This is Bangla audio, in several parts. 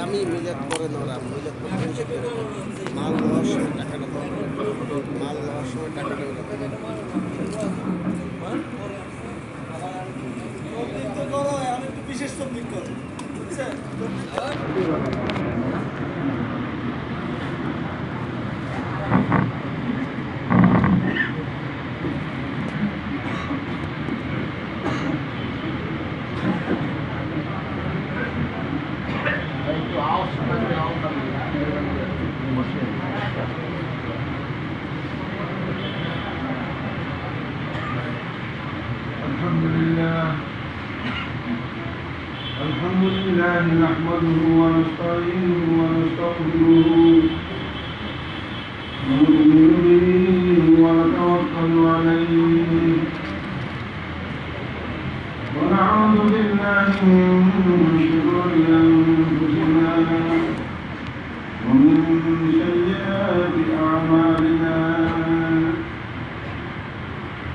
আমি মিলাদ করে নরাম মিলাদ করে মাল নেওয়ার সময় টাকাটা মাল নেওয়ার সময় টাকাটা বিশেষ তবলিগ করো বুঝছেন الحمد لله نحمده ونستعينه ونستغفره ونؤمن به ونتوكل عليه ونعوذ بالله من شرور أنفسنا ومن سيئات أعمالنا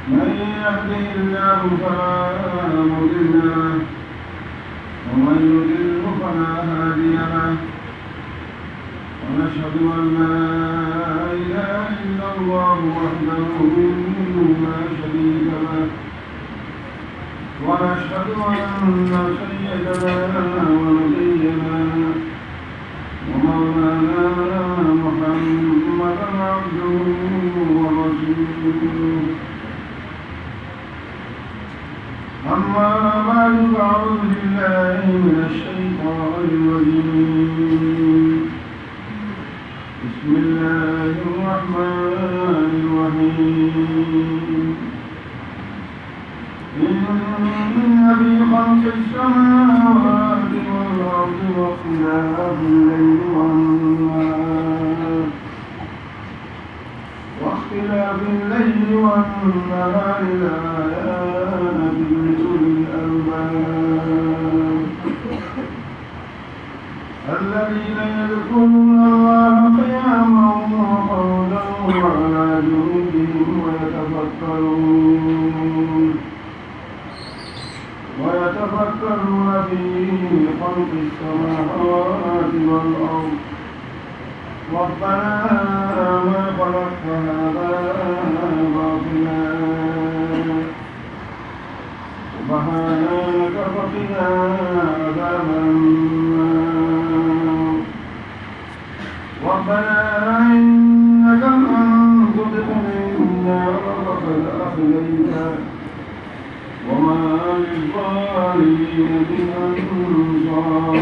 من يهده الله فلا مضل له ومن يضلل فلا هادي له ونشهد أن لا إله إلا الله وحده لا شريك له ونشهد أن سيدنا ونبينا ومولانا محمدا عبده ورسوله أما بعد فأعوذ بالله من الشيطان الرجيم بسم الله الرحمن الرحيم إن في خلق السماوات والأرض واختلاف الليل والنهار لآيات لأولي الألباب الذين يذكرون الله قياما وقعودا وعلى جنوبهم ويتفكرون في خلق السماوات والأرض ربنا ما خلقت هذا باطلا سبحانك فقنا عذاب النار ربنا إنك من تدخل النار فقد أخزيته وما للظالمين من أنصار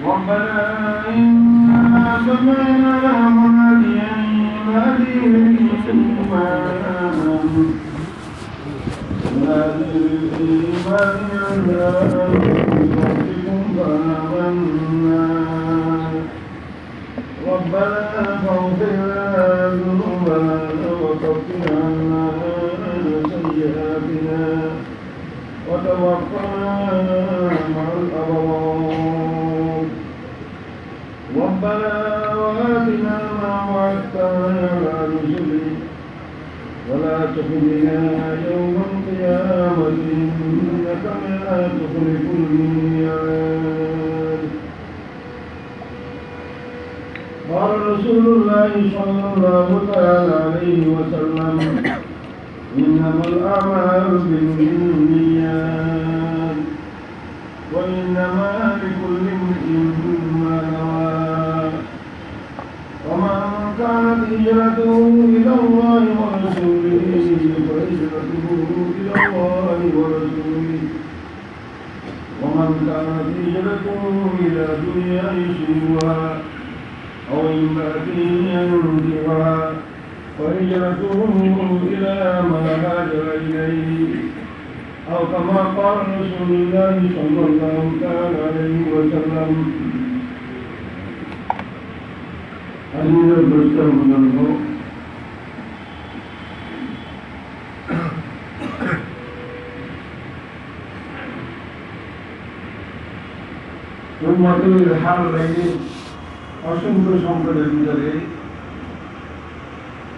ربنا إنا سمعنا مناديا ينادي للإيمان أن ربكم فآمنا ربنا فاغفر لنا ذنوبنا وكفر عنا سيئاتنا وتوفنا مع الأبرار ربنا وآتنا ما وعدتنا على رسلك ولا تخزنا يوم القيامة إنك لا تخلف الميعاد قال رسول الله صلى الله تعالى عليه وسلم إنما الأعمال بالنيات وإنما لكل امرئ ما نوى ومن كانت هجرته إلى الله ورسوله فهجرته إلى الله ورسوله ومن كانت هجرته إلى دنيا يصيبها أو امرأة ينكحها فهجرته إلى ما هاجر إليه أو كما قال رسول الله صلى الله عليه وسلم أن المستمر উম্মতের হাল রেখে অসংখ্য সংকটের ভিতরে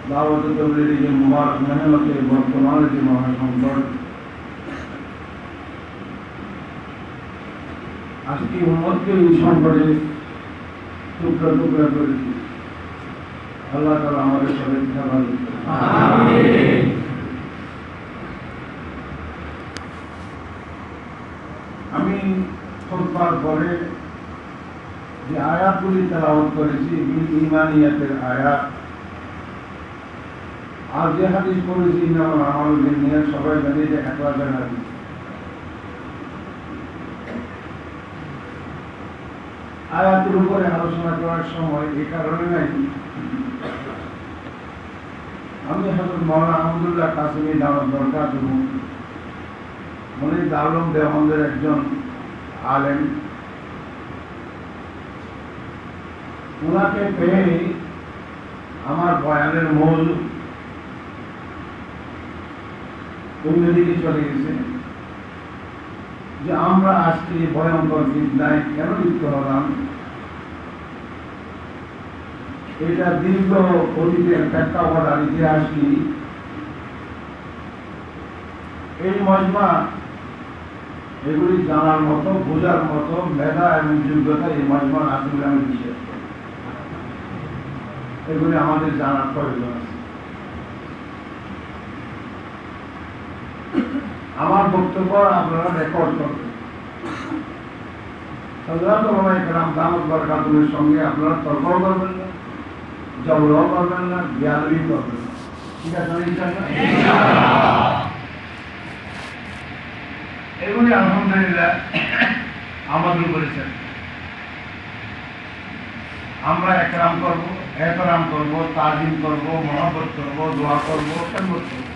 দাওয়াত তাবলীগের মুবারক মেহনতের বর্তমানে যে মহাসংকট, আজকে উম্মতকে এই সংকটে টুকরা টুকরা করেছি। আল্লাহ তাআলা আমাদের সবাইকে হেফাজত করুন। আমিন। আমি খুতবার পরে যে আয়াতগুলি তেলাওয়াত করেছি এগুলি ঈমানিয়াতের আয়াত। আর যে হাদিস পড়েছি ইন্নামাল আমালু বিন্নিয়াত, সবাই জানি যে ইখলাসের হাদিস। আয়াতের উপরে আলোচনা করার সময় এই কারণে নাই, আমি হযরত মাওলানা আহমদুল্লাহ কাসেমী দাওয়াত বরকাতুহু উনি দারুল দেওবন্দের একজন আলেম, উনাকে পেয়ে আমার বয়ানের মূল অন্যদিকে চলে গেছে যে আমরা আজকে ভয়ঙ্কর ফিতনায় কেন লিপ্ত হলাম। এটা দীর্ঘ অতীতের প্রেক্ষাপট আর ইতিহাস কি, এই মজমা এগুলি জানার মতো, বোঝার মতো মেধা এবং যোগ্যতা এই মজমা আছে বলে আমি বিশ্বাস করি। এগুলি আমাদের জানার প্রয়োজন আছে। আমার বক্তব্য আপনারা রেকর্ড করবেন। হযরত ওলামায়ে কেরাম দামাত বরকাতুহুর সঙ্গে আপনারা তর্ক করবেন না, ঝগড়া করবেন না, বিয়াদবি করবেন না। ঠিক আছে ইনশাআল্লাহ? এগুলি আলহামদুলিল্লাহ আমাদের করেছেন। আমরা একরাম করব, এহতরাম করব, তাজিম করব, মহব্বত করব, দোয়া করব, খেদমত করব,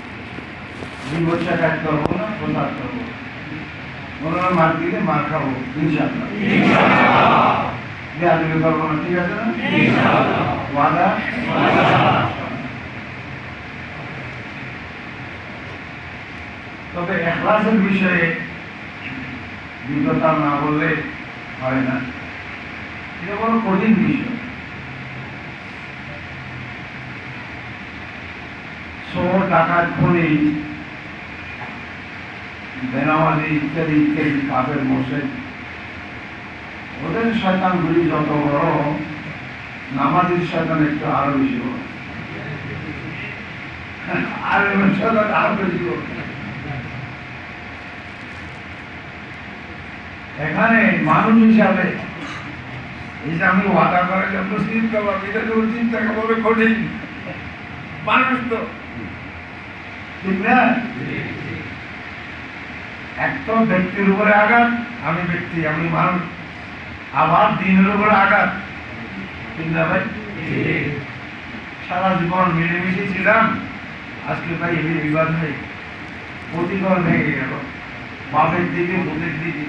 জীবন শেখায়ত করব না, প্রচার করব। ওনারা মার দিলে মার খাবো ইনশাআল্লাহ। বিয়াদবি করবো না, ঠিক আছে না? ওয়াদা? তবে ইখলাসের বিষয়ে বিগতা না বললে হয় না, এটা বড় কঠিন বিষয়। চোর, ডাকাত, খুনি, বেনামাজি ইত্যাদি ইত্যাদি কাফের মোশেক, ওদের শয়তানগুলি যত বড়, নামাজির শয়তান একটু আরো বেশি বড়, আলেমের শয়তান আরো বেশি বড়। এখানে মানুষ হিসাবে এই যে আমি ওয়াদা করে যে মুসলিম করবো, এটা তো চিন্তা করবে কঠিন। মানুষ তো ঠিক না, এক তো ব্যক্তির উপরে আঘাত, আমি ব্যক্তি, আমি মানুষ, আবার দিনের উপরে আঘাত, ঠিক না ভাই? সারা জীবন মিলেমিশে ছিলাম, আজকে ভাই বিবাদ হয়ে প্রতিকর ভেঙে গেল। বাপের দিকে, বোনের দিকে,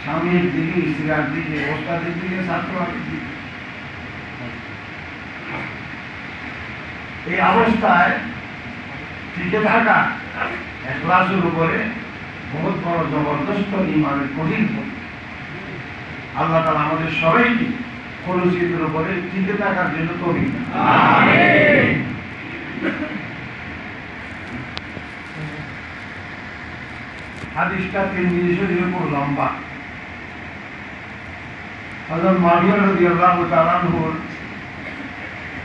স্বামীর দিকে, স্ত্রীর দিকে, ওস্তাদের দিকে, ছাত্রের দিকে। এই অবস্থায় টিকে থাকা ইখলাসের উপরে বহুত বড় জবরদস্ত ঈমানের কঠিন পরীক্ষা। আল্লাহ তাআলা আমাদের সবাইকে খলুসিয়তের উপরে টিকে থাকার জন্য তৌফিক দান। আমিন। হাদিসটা তিরমিজি শরীফে খুব লম্বা। হযরত মুআবিয়া রাদিয়াল্লাহু তাআলা আনহুর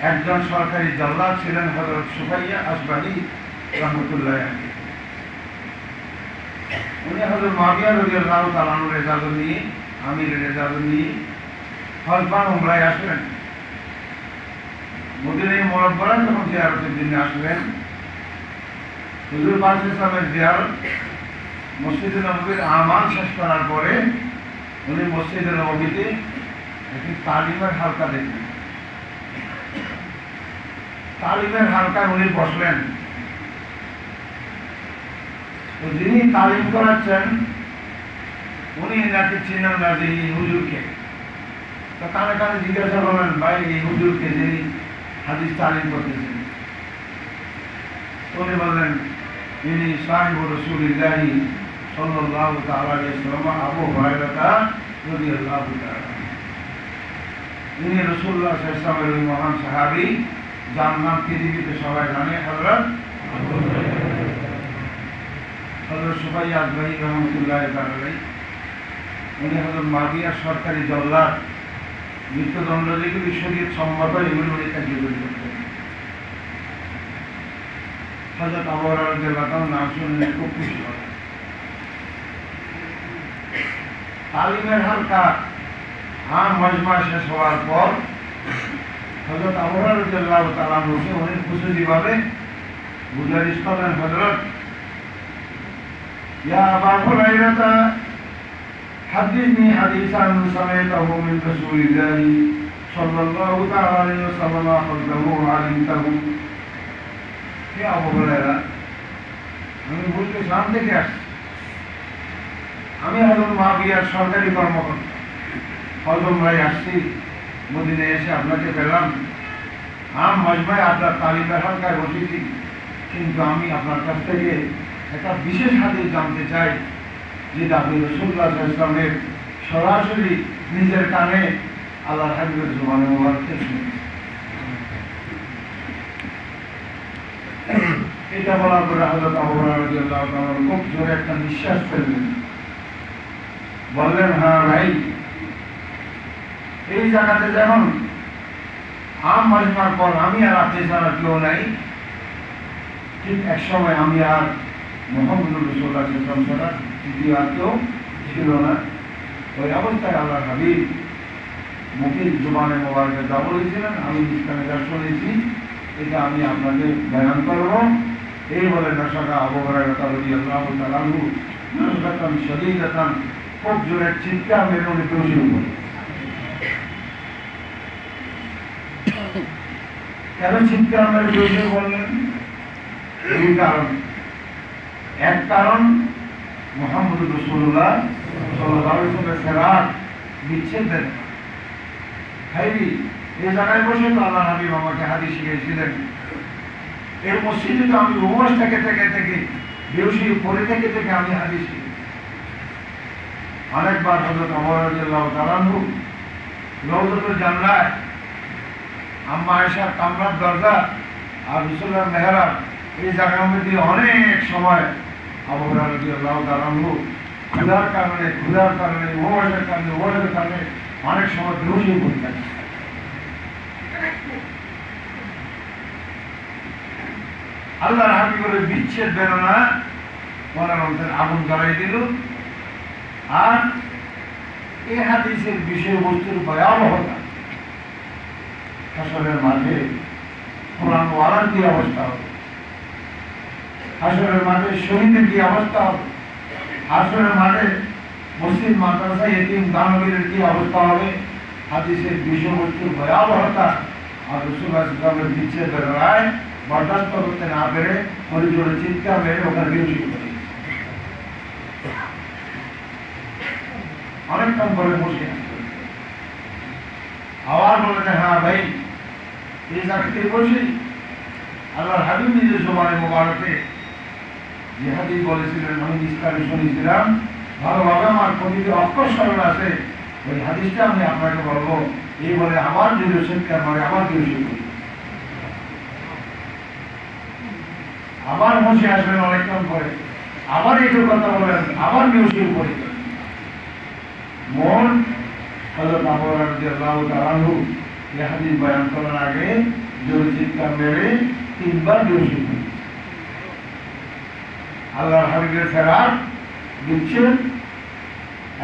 একজন সরকারি জল্লাদ ছিলেন হযরত সুফাইয়া আসবাহী রাহমাতুল্লাহ আলাইহি। উনি হযরত মুআবিয়া রাদিয়াল্লাহু তাআলা আনহুর ইজাজত নিয়ে, আমিরের ইজাজত নিয়ে হজ বা উমরায় আসলেন। মদিনায় মুনাওয়ারা যখন জিয়ারতের জন্য আসলেন, হুজুর পাক সাল্লাল্লাহু জিয়ারত মসজিদে নববীর আমাল শেষ করার পরে উনি মসজিদে নববীতে একটি তালিমের হালকা দেখলেন। তালিমের হালকায় উনি বসলেন। তো যিনি তালিম করাচ্ছেন উনি নাকি চিনেন না যে এই হুজুরকে। তো কানে কানে জিজ্ঞাসা করলেন, ভাই এই হুজুরকে যিনি হাদিস তালিম করতেছেন? উনি বললেন, ইনি সাহিবুর রাসূলিল্লাহি সাল্লাল্লাহু তাআলা আলাইহি ওয়াসাল্লাম আবু হুরায়রা রাদিয়াল্লাহু তাআলা। ইনি রাসূলুল্লাহ সাল্লাল্লাহু আলাইহি ওয়াসাল্লামের ওই মহান সাহাবী যার নাম পৃথিবীতে সবাই জানে, হযরত সুবাইয়া আজমাইর রহমতুল্লাহ তাআলা। উনি হযরত মাবিয়ার সরকারি জল্লাদ, মৃত্যুদণ্ড যেগুলি শরীয়ত সম্মত এগুলি উনি কার্যকরী করতেন। হযরত আবু হুরায়রা রাদিয়াল্লাহু তাআলার নাম শুনলে খুব খুশি হন। তালিমের হালকা মজমা শেষ হওয়ার পর হযরত আবু হুরায়রা রাদিয়াল্লাহু তাআলা উনি খুশিভাবে গুজারিশ করলেন, হযরত ইয়া আবা হুরায়রা হাদিসনি হাদিসান সামাইতাহু মিন রাসূলিল্লাহি সাল্লাল্লাহু তাআলা আলাইহি ওয়াসাল্লাম আখবারহু আলিমতাহু। হে আবু হুরায়রা, আমি বলতে শাম থেকে আসছি, আমি হযরত মাবিয়ার সরকারি কর্মকর্তা, হযরত ভাই আসছি, মদিনায় এসে আপনাকে পেলাম, মজমায় আপনার তালিমের হালকায় বসেছি, কিন্তু আমি আপনার কাছ থেকে একটা বিশেষ হাদিস জানতে চাই, যেটা আপনি রাসূলুল্লাহ সাল্লাল্লাহু আলাইহি ওয়াসাল্লামের সরাসরি নিজের কানে আল্লাহর হাবিবের জবানে মোবারক থেকে শুনেছি। এটা বলার পরে হযরত আবু হুরায়রা রাদিয়াল্লাহু তাআলা খুব জোরে একটা নিঃশ্বাস ফেললেন, বললেন, হ্যাঁ ভাই, এই জায়গাতে যেমন মজমার পর আমি আর আপনি ছাড়া কেউ নাই, ঠিক এক সময় আমি আর মুহাম্মদুর রাসূলুল্লাহ সাল্লাল্লাহু আলাইহি ওয়াসাল্লাম ছাড়া তৃতীয় আর কেউ ছিল না। ওই অবস্থায় আল্লাহর হাবিব মুখের জবানে মোবারকে যা বলেছিলেন, আমি ইসলামে যা শুনেছি, এটা আমি আপনাকে বয়ান করব। এই বলে নাশাকা আবু হুরায়রা রাদিয়াল্লাহু তাআলা আনহু নাশাতান শাদীদাতান, খুব জোরে চিৎকার মেরে উনি বেহুশ হয়ে পড়লেন। কেন চিৎকার মেরে বেহুশ হয়ে পড়লেন? দুই কারণ। এক কারণ, মুহাম্মদুর রাসূলুল্লাহ সাল্লাল্লাহু আলাইহি ওয়াসাল্লামের ফেরাত বিচ্ছেদ দেন। ভাইরি, এই জায়গায় বসে তো আল্লাহ হাবিব আমাকে হাদিস শিখিয়েছিলেন, এর মসজিদে তো আমি উপবাস থেকে বেহুশি পড়ে থেকে আমি হাদিস শিখি। অনেকবার হযরত ওমর রাদিয়াল্লাহু তাআলা আনহু রওজাতুল জান্নাহ, আম্মা আয়েশার কামরার দরজা আর রাসূলুল্লাহর মেহরাব, এই জায়গার মধ্যে অনেক সময় আবু হুরায়রা রাদিয়াল্লাহু তাআলা আনহু ক্ষুধার কারণে উপবাসের কারণে অনেক সময় বেহুশি পড়ে থাকে। আল্লাহর হাবিবের বিচ্ছেদ বেরোনা মনের মধ্যে আগুন জ্বালাই দিল। আর এই হাদিসের বিষয়বস্তুর ভয়াবহতা, হাসরের মাঠে কোরআন ওয়ালার কি অবস্থা হবে, হাসরের মাঠে শহীদের কি অবস্থা হবে, হাসরের মাঠে মসজিদ মাদ্রাসা ইতিম দানবীরের কি অবস্থা হবে, হাদিসের বিষয়বস্তুর ভয়াবহতা আর রাসূলুল্লাহ সাল্লাল্লাহু আলাইহি ওয়াসাল্লামের বিচ্ছেদ বেরোয় বরদাস্ত করতে না পেরে ওই জোরে চিৎকার মেরে ওখানে বেহুশ করে অনেকক্ষণ পরে বসে আবার বলে, হ্যাঁ ভাই, এই জায়গাতে বসে আল্লাহর হাবিব নিজের জবানে মোবারকে যে হাদিস বলেছিলেন, আমি ইসলামে শুনেছিলাম, ভালোভাবে আমার প্রতিটি অক্ষর স্মরণ আছে, ওই হাদিসটা আমি আপনাকে বলবো। এই বলে আবার যদি চিৎকার মারে আবার বেহুশ করি, আবার বসে আসবেন অনেকক্ষণ পরে, আবার একটু কথা বলেন, আবার বেহুশ করি। মন হযরত আবু হুরায়রা রাদিয়াল্লাহু তাআলা আনহু এই হাদিস বয়ান করার আগে জোরে চিৎকার মেরে 3 বার বেহুশ হয়ে আল্লাহর হাবিবের ফেরাত বিচ্ছেদ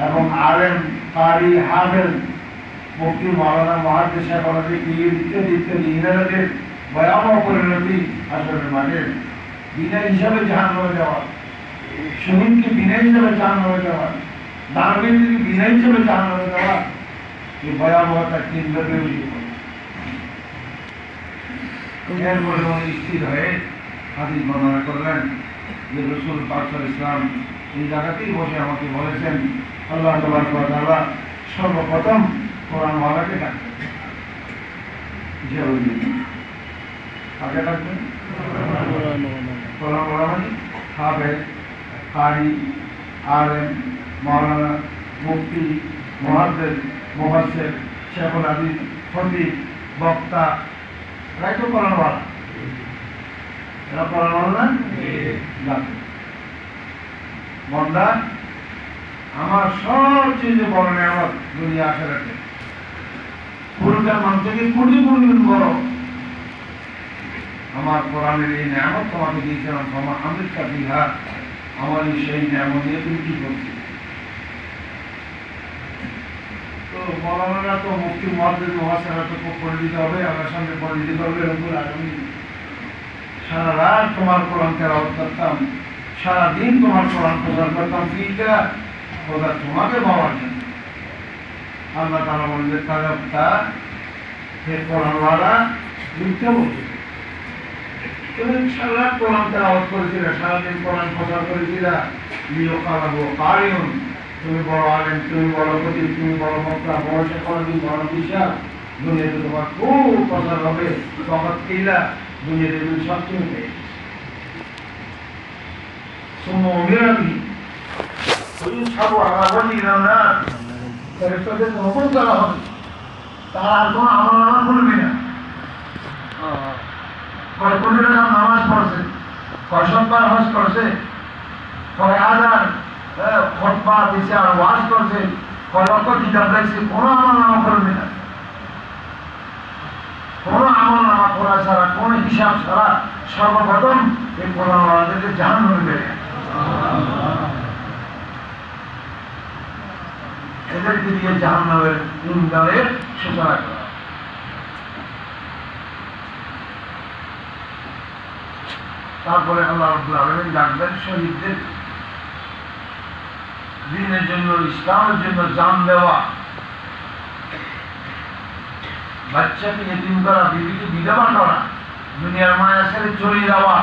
এবং আলেম কারি হাফেজ মুফতি মাওলানা মুহাদ্দিস সাহেব ইত্যাদি ইনাদের ভয়াবহ পরিণতি আসলে মাঝে বিনা হিসাবে জাহান্নামে যাওয়া, শহীদকে বিনা হিসাবে জাহান্নামে যাওয়া, দানবীরকে বিনা হিসাবে জাহান্নামে যাওয়া, এই ভয়াবহতা 3 বার বেহুশ এরপরে উনি স্থির হয়ে হাদিস বর্ণনা করলেন যে রাসূল পাক সাল্লাল্লাহু আলাইহি ওয়াসাল্লাম এই জায়গাতেই বসে আমাকে বলেছেন, আল্লাহ তাবারক ওয়া তাআলা সর্বপ্রথম কোরআন ওয়ালাকে ডাকতেন। যে আগে ডাকতেন কোরআন ওয়ালা মানে হাফেজ, কারি, আলেম, মাওলানা, মুফতি, মুহাদ্দিস, মুফাসসির, শেখুল হাদিস, খতিব, বক্তা, এরাই তো কোরআনওয়ালা। এরা কোরআনওয়ালা না? জানে। বান্দা, আমার সবচেয়ে বড় নিয়ামত দুনিয়া আখিরাতে, পুরোটার মান থেকে কোটি কোটি গুণ বড় আমার কোরআনের এই নিয়ামত তোমাকে দিয়েছিলাম। আমৃতা বিহা, আমার সেই নিয়ামত নিয়ে তুমি কি করছি? তো মৌলানারা তো মুফতি মুহাদ্দিস মুফাসসিররা তো পড়ে দিতে হবে, আমার সামনে পড়ে দিতে হবে। রব্বুল আলামিন সারা রাত তোমার কোরআন তেলাওয়াত করতাম, সারাদিন তোমার কোরআন প্রচার করতাম, ফিটা খোদা তোমাকে পাওয়ার জন্য। আল্লাহ তাআলা বললেন, কাযাবতা হে কোরআনওয়ালা, মিথ্যা বলছো। তুমি সারা রাত কোরআন তেলাওয়াত করেছিলে, সারাদিন কোরআন প্রচার করেছিলে। লিয়াকালাহু কারিউন, তুমি বড় আলেম, তুমি বড় খতিব, তুমি বড় বক্তা, বড় শেখালি, বড় বিশাল, দুনিয়াতে তোমার খুব প্রচার হবে। তখন কিলা দুনিয়াতে তুমি সবচেয়ে পেয়ে সুমমিরানি তুই সব আলাদা ইরানা ফেরেশতাদের হুকুম করা হবে, তারা আর কোনো আমলনামা খুলবে না। কয় কোটি টাকা নামাজ পড়ছে, কয় শতবার হজ করছে, কয় হাজার খুতবা দিছে আর ওয়াজ করছে, কয় লক্ষ কিতাব লিখছে, কোনো আমলনামা করবে না। কোনো আমলনামা করা ছাড়া, কোনো হিসাব ছাড়া সর্বপ্রথম এই কোরআনওয়ালাদেরকে জাহান্নামে দেবে। এদেরকে দিয়ে জাহান্নামের ইন্ধনের সূচনা করা। তারপরে আল্লাহ রাব্বুল আলামিন ডাকবেন শহীদদের, দ্বীনের জন্য, ইসলামের জন্য জান দেওয়া, বাচ্চাকে ইতিম করা, বিবিকে বিধবা করা, দুনিয়ার মায়া ছেড়ে চলে যাওয়া,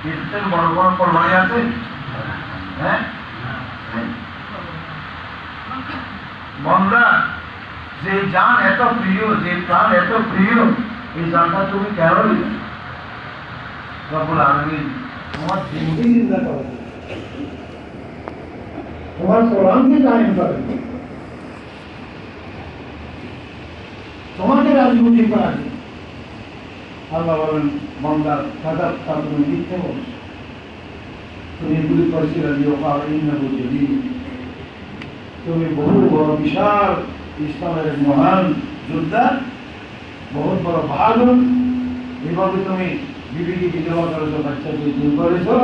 এর থেকে বড় বড় কল্যাণী আছে? হ্যাঁ, বান্দা, যে জান এত প্রিয়, যে প্রাণ এত প্রিয়, এই জানটা তুমি কেন দিলে? রব্বুল আলামিন তোমার দিনকে চিন্তা করে, তোমার কোরআনকে কায়েম করে, তোমাকে রাজনীতি করা। আল্লাহ বলেন, বান্দা কাযাবতা, তুমি মিথ্যে বলছো, তুমি এগুলি করেছিলে। তুমি বহু বড় বিশাল ইসলামের মহান যোদ্ধা, বহুত বড় বাহাদুর। এভাবে তুমি বিবিকে বিধবা করেছো, বাচ্চাকে ইতিম করেছো,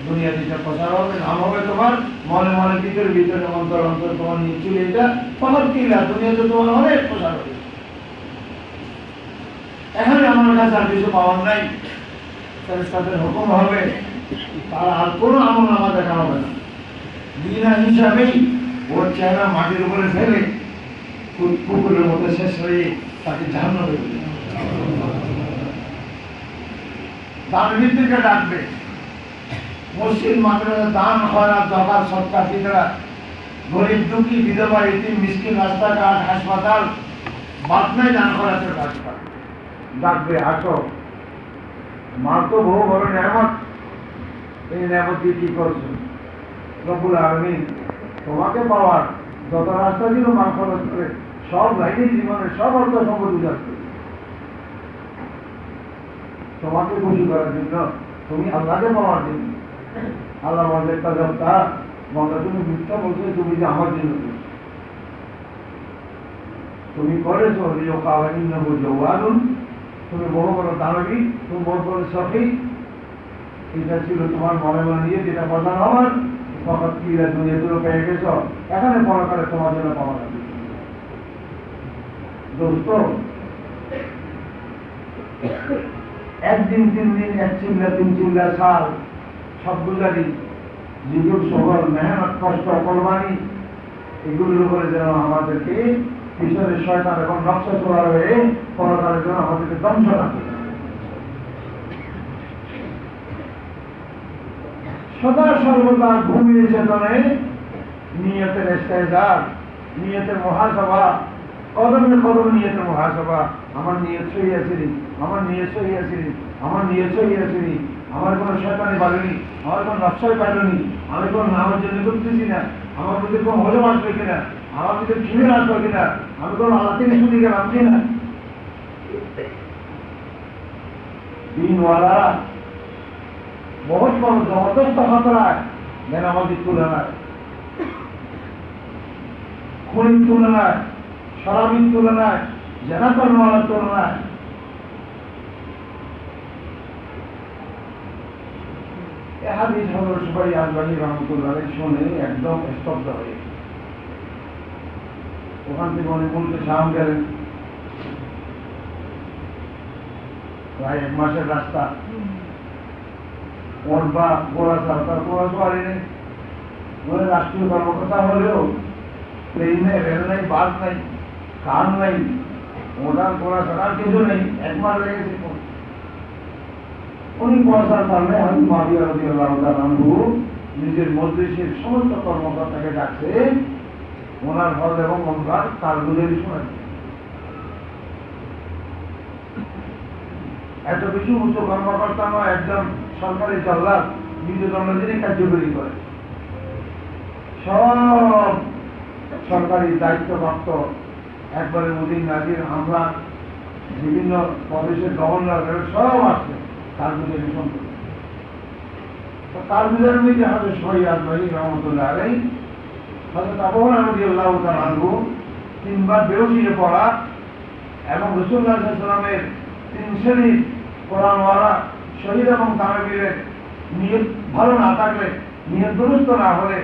দুনিয়া দিতে প্রচার হবে, নাম হবে তোমার, মনে মনে ভিতরে ভিতরে অন্তর অন্তর তোমার নিয়ে চলে এটা তোমার কিলা, দুনিয়াতে তোমার অনেক প্রচার হবে। এখানে আমার কাছে আর কিছু পাওয়ার নাই, তাদের হুকুম হবে, তার আর কোনো আমলনামা দেখা হবে না। বিনা হিসাবেই ওর চেহারা মাটির উপরে ফেলে পুকুরের মতো শেষ হয়ে তাকে জাহান্নামে দেবে। তার ভিত্তিকে ডাকবে, মসজিদ মাদ্রাসা, দান, খয়রাত, যাকাত, সদকা, ফিতরা, গরিব দুঃখী, বিধবা, ইতিম, মিসকিন, রাস্তাঘাট, হাসপাতাল, বাদ নাই দান খয়রাতের কাজ করে। ডাকবে, আসো, মার তো বহু বড় নিয়ামত, এই নিয়ামত দিয়ে কি করছো? রব্বুল আলামিন তোমাকে পাওয়ার যত রাস্তা ছিল মা খরচ করে সব লাইনে জীবনের সব অর্থ সম্পত্তি যাচ্ছে তোমাকে খুশি করার জন্য, তুমি আল্লাহকে পাওয়ার জন্য। আল্লাহ বলতে কাযাবতা, বান্দা তুমি মিথ্যা বলছো, তুমি যে আমার জন্য তুমি করেছো। লিয়াকালাহু জাওয়াদুন, তুমি বহু বড় দানবী, তুমি বহু বড় সখী, এটা ছিল তোমার মনে মনে নিয়ে যেটা প্রধান হওয়ার। ফকত কিলা দুনিয়াগুলো পেয়ে গেছ, এখানে পরকালে তোমার জন্য পাওয়া যাবে। দোস্ত, একদিন, 3 দিন, 1 চিল্লা, 3 চিল্লা, সাল, সব গুজারি, জীবন, সবল, মেহনত, কষ্ট, কোরবানি, এগুলোর উপরে যেন আমাদেরকে পিছনে শয়তান এবং নকশা চোরা হয়ে পরকালের জন্য আমাদেরকে ধ্বংস না করে। সদা সর্বদা ঘুমিয়ে চেতনে নিয়তের ইস্তেহজার, নিয়তের মুহাসাবা, কদমে কদমে নিয়তের মুহাসাবা। আমার নিয়ত সহি আছে, আমার নিয়ত সহি আছে, আমার নিয়ত সহি আছে, আমার কোনো শয়তানি বাড়েনি, আমার কোনো নকশাই পাইলনি, আমি কোনো নামের জন্য করতেছি না, আমার ভিতরে কোনো হজম আসবে কিনা, আমার ভিতরে খিদে আসবে কিনা, আমি কোনো আল্লাহ থেকে শুনি গেলাম কিনা। দিনওয়ালারা বহুত বড় জবরদস্ত খতরায়, বেনামাজির তুলনায়, খুনির তুলনায়, শরাবির তুলনায়, জেনা কর্মওয়ালার তুলনায়। এ হাদিস হযরত সুবাই আজবানী রাহমাতুল্লাহ আলাইহি শুনে একদম স্তব্ধ হয়ে ওখান থেকে উনি মুলকে শাম গেলেন। প্রায় 1 মাসের রাস্তা, ওর বা গোড়াচা, তার গোড়াচুয়ারি নেই, ওরা রাষ্ট্রীয় কর্মকর্তা হলেও ট্রেন নেই, রেল নেই, বাস নেই, কার নেই, ওটার গোড়াচার কিছু নেই। 1 মাস লেগেছে। উনি পয়সার কারণে হযরত মুআবিয়া রাদিয়াল্লাহু তাআলা আনহু নিজের মজলিসের সমস্ত কর্মকর্তাকে ডাকছে, ওনার হজ এবং ওমরার কাজগুলি শোনেন। এত কিছু উচ্চ কর্মকর্তা নয়, একজন সরকারি জল্লাদ নিজের যিনি কার্যকরী করে। সব সরকারি দায়িত্বপ্রাপ্ত একবারে মুদিন নাজির, আমরা বিভিন্ন প্রদেশের গভর্নর সব আসছে কাজগুলি শুনতে। কাজগুলোর মধ্যে হযরত সুবাই আজবানী রাহমাতুল্লাহ আলাইহি হযরত আবু হুরায়রা রাদিয়াল্লাহু তাআলা আনহু 3 বার বেরোসিয়ে পড়া এবং রাসূলুল্লাহ সাল্লাল্লাহু আলাইহি ওয়াসাল্লামের 3 শ্রেণীর কোরআনওয়ালা শহীদ এবং তানবীরের নিয়ত ভালো না থাকলে, নিয়ত দুরুস্ত না হলে,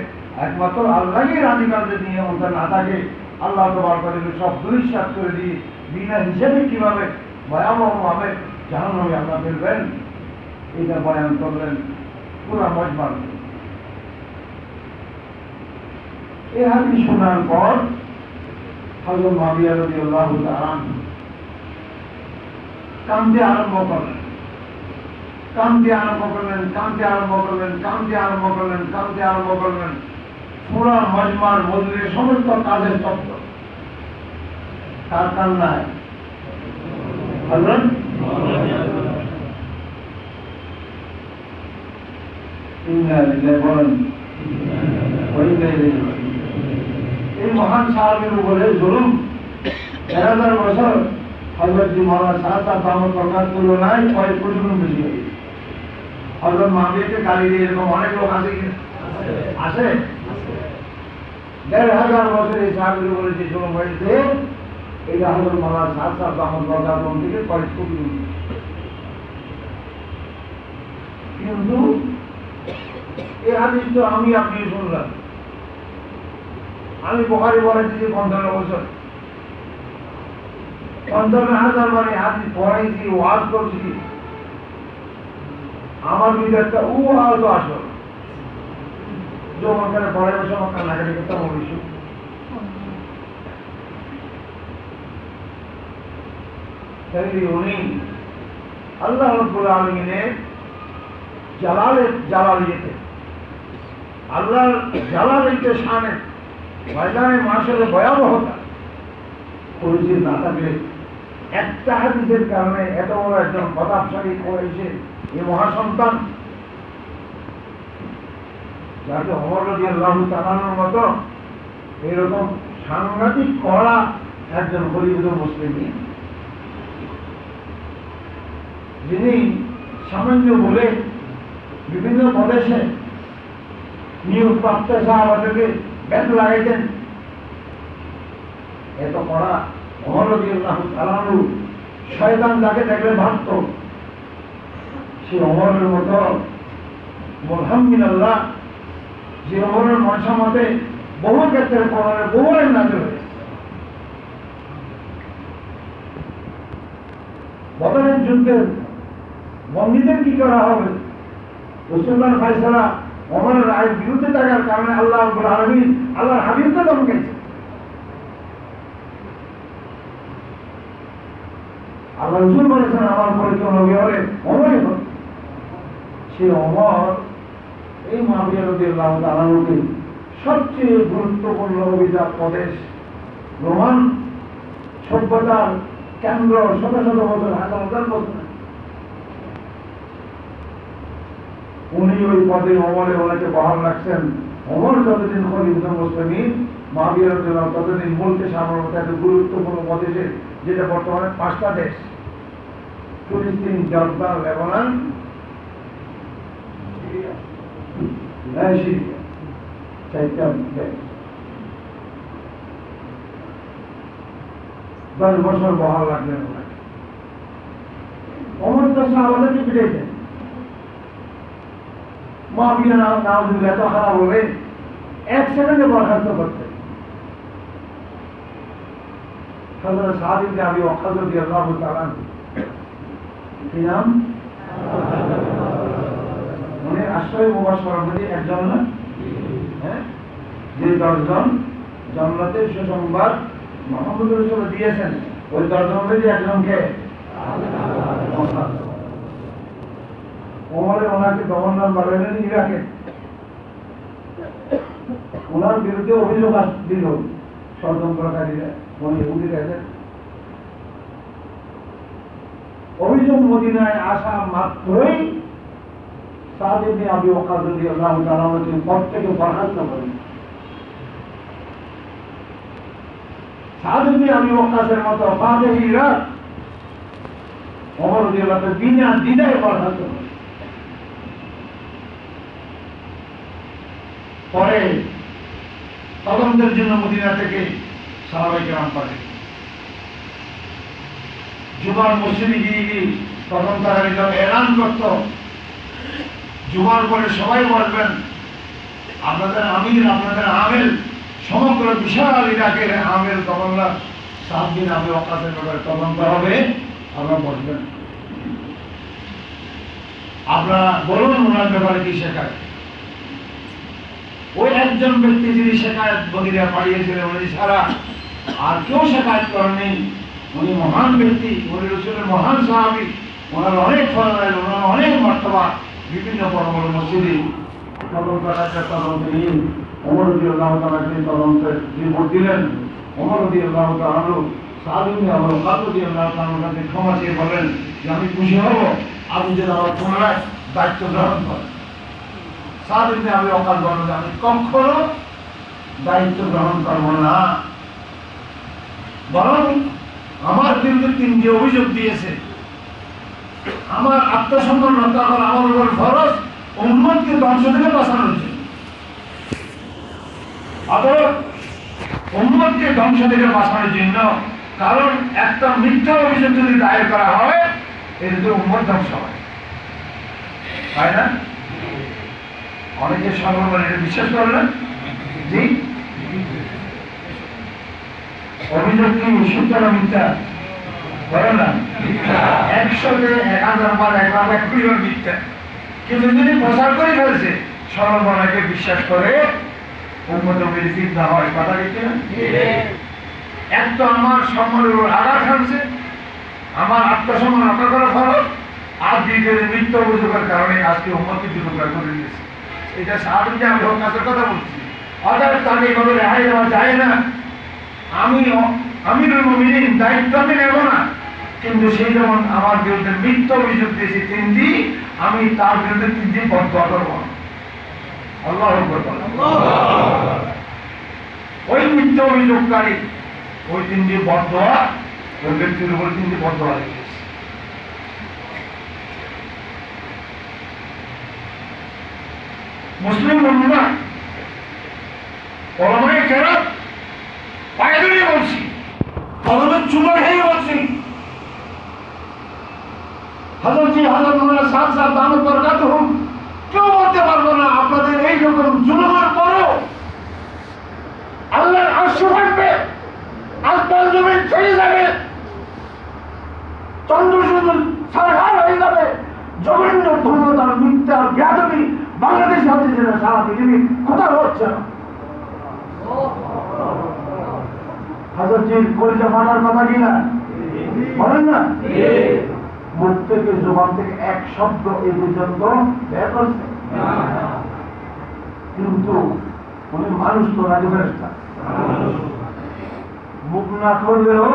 একমাত্র আল্লাহই রাজি কাজে নিয়ে ওটা না থাকে, আল্লাহ তাবারক ওয়া তাআলা সব দুরিশ্বাস করে দিয়ে বিনা হিসেবে কিভাবে ভয়াবহভাবে জাহান্নামে আল্লাহ ফেলবেন, এটা বয়ান করলেন পুরা মজমার। এই হাদিস শোনার পর হযরত মুআবিয়া রাদিয়াল্লাহু তাআলা কাঁদতে আরম্ভ করলেন, কাঁদতে আরম্ভ করলেন, কাঁদতে আরম্ভ করলেন, কাঁদতে আরম্ভ করলেন, কাঁদতে আরম্ভ করলেন। পুরা মজমার মজলিসের সমস্ত কাজের স্তব্ধ। কার কান্নায়? হযরত ইন্না লিল্লাহি ওয়া ইন্না ইলাইহি রাজিউন। এই মহান সাহাবীর উপরে জুলুম 1000 বছর হযরত মাওলানা সাহেব দামত প্রকাশ তুলনায় কয়েক কোটি গুণ বেশি হয়েছে। হযরত মুআবিয়াকে গালি দিয়ে এরকম অনেক লোক আছে কি আছে? 1000 বছর এই সাহাবীর উপরে যে জুলুম হয়েছে, এটা হযরত মাওলানা সাহেব দামত প্রকাশ থেকে কয়েক কোটি গুণ। কিন্তু এই হাদিস তো আমি আপনি শুনলাম, আমি বুখারী বলেছি যে 55 বছর, 55,000 বার হাদিস পড়াইছি, ওয়াজ করছি, আমার ভিতরে একটা ওয়াজ আসল যখন করে পড়াই বসে আমার কান্নাকাটি করতাম অবশ্যই। তাই উনি আল্লাহ রাব্বুল আলামিনের জালালিয়তে, আল্লাহর জালালিয়তে শানে ময়দানে মাশারে ভয়াবহতা পরিচিত না থাকলে, একটা হাদিসের কারণে এত বড় একজন প্রতাপশালী হয়েছে এই মহাসন্তান, যাকে ওমর রাদিয়াল্লাহু তাআলার মতো এরকম সাংঘাতিক কড়া একজন খলিফাতুল মুসলিমিন, যিনি সামান্য বলে বিভিন্ন প্রদেশে নিয়োগপ্রাপ্ত সাহাবাদেরকে ব্যাট লাগাইতেন, এত কড়া ওমর রাদিয়াল্লাহু তাআলা শয়তান যাকে দেখলে ভাবত, সে ওমরের মতো মুলহাম্মিনাল্লাহ, যে ওমরের মশামতে বহু ক্ষেত্রে কোরআনের বহু আইন নাযিল হয়েছে। বদরের যুদ্ধে বন্দীদের কি করা হবে, রাসূলুল্লাহর ফয়সালা ওমরের রায়ের বিরুদ্ধে থাকার কারণে আল্লাহ রাব্বুল আলামিন আল্লাহর হাবিবকে ধমকাইছে। আল্লাহ রাসূল বলেছেন, আমার পরে কেউ নবী হলে ওমরই হবে। সে ওমর এই মুআবিয়া রাদিয়াল্লাহু তাআলাকে সবচেয়ে গুরুত্বপূর্ণ অভিজাত প্রদেশ, রোমান সভ্যতার কেন্দ্র, শত শত বছর, হাজার হাজার বছর, উনি ওই পদে ওমরে ওনাকে বহাল রাখছেন ওমর যতদিন খলিফাতুল মুসলিমিন, মুআবিয়া রাদিয়াল্লাহু আনহু ততদিন বলতে সামর্থ্য এত গুরুত্বপূর্ণ প্রদেশে, যেটা বর্তমানে 5টা দেশ, ফিলিস্তিন, জর্দান, লেবানন, সিরিয়া, 4টা দেশ। 10 বছর বহাল রাখলেন ওনাকে। ওমর তো সাহাবাদেরকে পিটাইতেন। মুআবিয়া নাউজুবিল্লাহ এত খারাপ হবে, 1 সেকেন্ডে বরখাস্ত করতেন। হযরত সাদ ইবনে আবি ওয়াক্কাস রাদিয়াল্লাহু তাআলা কি নাম? মানে আশ্রয় মুবাশশারার মধ্যে একজন না, হ্যাঁ, যে 10 জন জান্নাতের সুসংবাদ মুহাম্মদ রাসূলুল্লাহ দিয়েছেন, ওই 10 জনের মধ্যে একজনকে ওমরে ওনাকে গভর্নর বানালেন ইরাকে। ওনার বিরুদ্ধে অভিযোগ দিল ষড়যন্ত্রকারীরা, মানে ইহুদিরা। অভিযোগ মদিনায় আসা মাত্রই সাদ ইবনে আবি ওয়াক্কাস রাদিয়াল্লাহু তাআলা আনহু পদ থেকে বরখাস্ত করেন। সাদ ইবনে আবি ওয়াক্কাসের মতো ফাতেহ ইরাক ওমর রাদিয়াল্লাহু তাআলা বিনা দ্বিধায় বরখাস্ত করেন। পরে তদন্তের জন্য মদিনা থেকে সাহাবায়ে কেরাম পাঠালেন। জুমার মসজিদে গিয়ে তদন্তকারীরা এলান করত, জুমার পরে সবাই বলবেন আপনাদের আমির, আপনাদের আমেল, সমগ্র বিশাল ইরাকের আমেল গভর্নর সাদ বিন আবি ওয়াক্কাসের ব্যাপারে তদন্ত হবে, আপনারা বলবেন, আপনারা বলুন ওনার ব্যাপারে কি শেখায়। ওই একজন ব্যক্তি যিনি শেখায়ত বগিরা পাঠিয়েছিলেন, উনি ছাড়া আর কেউ শেখায়ত করেননি। উনি মহান ব্যক্তি, উনি রাসূলের মহান সাহাবী, ওনার অনেক ফলাফল, ওনার অনেক মর্তবা। বিভিন্ন বড় বড় মসজিদে তদন্ত নিয়ে ওমর রাদিয়াল্লাহু তাআলাকে তদন্তের রিপোর্ট দিলেন। ওমর রাদিয়াল্লাহু তাআলা সাদ ইবনে আবি ওয়াক্কাস রাদিয়াল্লাহু তাআলার কাছে ক্ষমা চেয়ে বলেন যে আমি খুশি হব আপনি যেন আমার পুনরায় দায়িত্ব গ্রহণ করেন। সাদ ইবনে আবি ওয়াক্কাস বললেন আমি কখনো দায়িত্ব গ্রহণ করব না, বরং আমার বিরুদ্ধে 3টি অভিযোগ দিয়েছে, আমার আত্মসম্মান রক্ষা করা আমার উপর ফরজ, উম্মতকে ধ্বংস থেকে বাঁচানোর জন্য। অতএব উম্মতকে ধ্বংস থেকে বাঁচানোর জন্য, কারণ একটা মিথ্যা অভিযোগ যদি দায়ের করা হয় এতে উম্মত ধ্বংস হয়, তাই না? অনেকে সর্বময় এটা বিশ্বাস করে না। জি, অভিযোগ কি সত্য না মিথ্যা? বলে না 100-তে 1000 বার 1,00,000 মিথ্যা, কিন্তু যদি প্রচার করে ফেলছে সর্বময়কে বিশ্বাস করে উম্মত বেনিফিট না হয়। কথা ঠিক না? এক তো আমার সম্মানের উপর আঘাত হানছে, আমার আত্মসম্মান রক্ষা করা ফরজ, আর দ্বিতীয় মিথ্যা অভিযোগের কারণে আজকে উম্মতকে বিরোধিতা করে দিয়েছে। এটা সাহাবী যে আমি হকাসের কথা বলছি, অর্থাৎ তাকে এভাবে রেহাই দেওয়া যায় না। আমি আমিরুল মুমিনিন, দায়িত্ব আমি নেব না, কিন্তু সেই যেমন আমার বিরুদ্ধে মিথ্যা অভিযোগ দিয়েছে 3টি, আমি তার বিরুদ্ধে 3টি বদদোয়া করব। আল্লাহু আকবার। ওই মিথ্যা অভিযোগকারী ওই 3টি বদদোয়া, ওই ব্যক্তির উপর 3টি বদদোয়া লিখেছে। মুসলিম বন্ধুরা, ওলামায়ে কেরাম পায়ে ধরে বলছি, কলমের চুলো খেয়ে বলছি, হযরত মাওলানা সাদ সাহেব দামত বরকাতুহুম কেউ বলতে পারবো না আপনাদের এই রকম জুলুমের পরেও আল্লাহর আরশ থাকবে, আসমান জমিন ছেড়ে যাবে, চন্দ্র সূর্য ছারখার হয়ে যাবে, জঘন্য ধর্মতার মিথ্যা বেয়াদবি বাংলাদেশে হচ্ছে যেটা সারা পৃথিবী কোথাও হচ্ছে না। হাজারজির কলিজা মানার কথা কিনা বলেন না? মুখ থেকে জবান থেকে এক শব্দ এই পর্যন্ত বের করছে, কিন্তু উনি মানুষ তো রাজি ফেরেশতা, মুখ না করলেও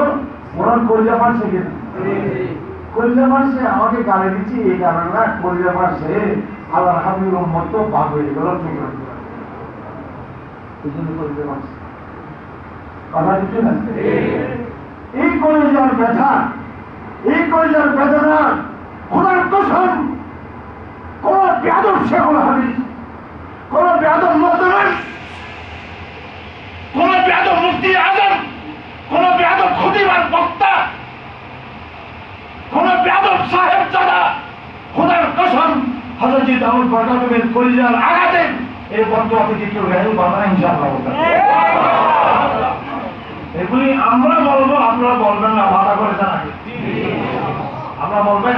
ওনার কলিজা মারছে কিনা? কলিজা মারছে। আমাকে গালি দিচ্ছি এই কারণে না, কলিজা মারছে আল্লাহর হাবিবের উম্মত তো বাদ হয়ে গেল। এই জন্য কলিজা মারছে। কথা দিচ্ছে না? এই কলিজার ব্যথা, এই কলিজার বেদনা খোদার কসম কোন বেয়াদব শেখুল হাদিস, কোন বেয়াদব মুহতামিম, কোন বেয়াদব মুফতি আজম, কোন বেয়াদব খতিব আর বক্তা, কোন বেয়াদব সাহেব জাদা খোদার কসম হযরত দাউদ বরকাতুমের কলিজার আঘাতে এই বদদুয়া থেকে কেউ রেহাই পাবে না ইনশাআল্লাহ। এগুলি আমরা বলবো, আপনারা বলবেন না। বাধা করেছেন আগে, আমরা বলবেন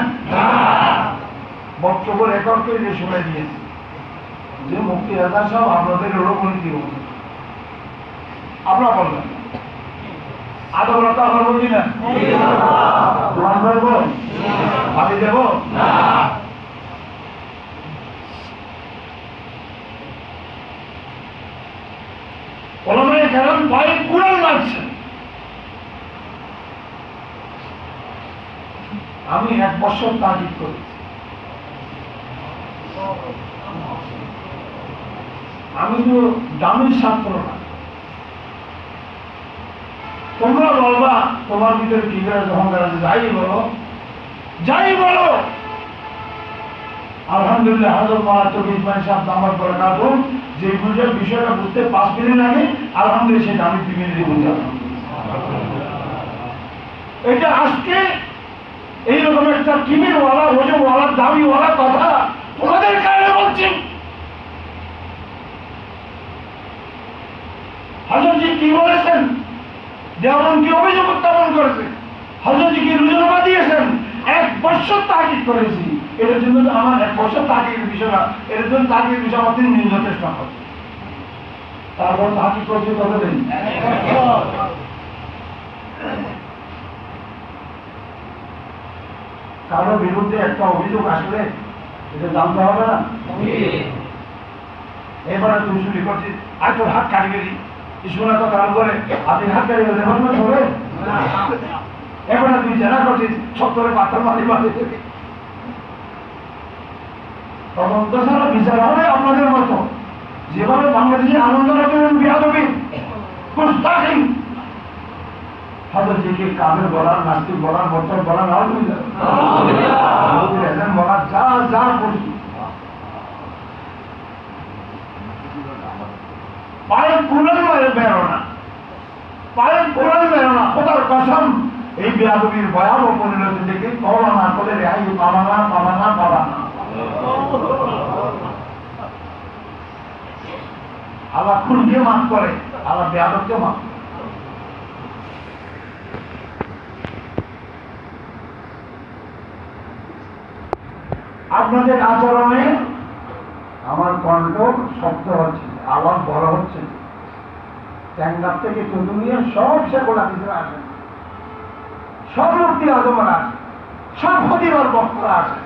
বক্তব্য রেকর্ড করে শুনে দিয়েছি যে মুফতি রাজা সাহেব আপনাদের ওরকমই কি বলছেন, আপনারা বলবেন। আদরতা করবো কিনা? দোয়ান করবো? ভাবি দেব? ওলামায়ে কেরাম পায়ে কুড়াল মারছেন। আমি 1 বছর তাগিদ করেছি। আমি তো দামি ছাত্র না। তোমরা বলবা তোমার ভিতরে কি করে অহংকার আছে, যাই বলো। আলহামদুলিল্লাহ হযরত মাওলানা তৌফিক ইসমাইল সাহেব দামাত বরকাতুহু যে বুঝে বিষয়টা বুঝতে 5 মিনিট লাগে, আলহামদুলিল্লাহ সেটা আমি 2 মিনিটে বুঝলাম। এটা আজকে এইরকম একটা কিমিরওয়ালা, ওজনওয়ালা, দাবিওয়ালা কথা তোমাদের কারণে বলছি। হযরতজি কি বলেছেন, দেওয়ান কি অভিযোগ উত্থাপন করেছে, হযরতজি কি রুজুনামা দিয়েছেন, 1 বছর তাকিদ করেছি। এটার জন্য আমার 1 বছর তাকিদের বিষয় না, এটার জন্য তাকিদের বিষয় আমার 3 দিন যথেষ্ট হবে। তারপর তাকিদ করছি কতদিন? কারো বিরুদ্ধে একটা অভিযোগ আসলে এটা জানতে হবে না? এবারে তুই শুরু করছিস, আর তোর হাত কাটি গেলি, শোনা কথা করে আপনি হাত কাটি গেলে দেখুন না সবে। এবারে তুই জেনা করছিস, ছত্তরে পাথর মারি মারি। তদন্ত ছাড়া বিচার হবে আপনাদের মতো। যেভাবে বাংলাদেশে আনন্দ রাখবেন বিয়াদবি কুস্তাখি, হযরতজিকে কাফের বলার, নাস্তিক বলার, বচ্চন বলার, নাউজুবিল্লাহ বলার, যা যা করছি পায়ে কুড়াল বেরো না, পায়ে কুড়াল বেরো না। খোদার কসম এই বিয়াদবির ভয়াবহ পরিণতি থেকে তওবা না করে রেহাই পাবা না। আল্লাহ খুনকে মাফ করে, আল্লাহ বেয়াদবকে মাফ করে। আপনাদের আচরণে আমার কণ্ঠ শব্দ হচ্ছে, আওয়াজ বড় হচ্ছে। ট্যাঙ্গার থেকে চতুর্মিয়া সব শেখোলা ভিতরে আসে, সব মুফতি আজমরা আসে, সব খতিবার বক্তারা আসে।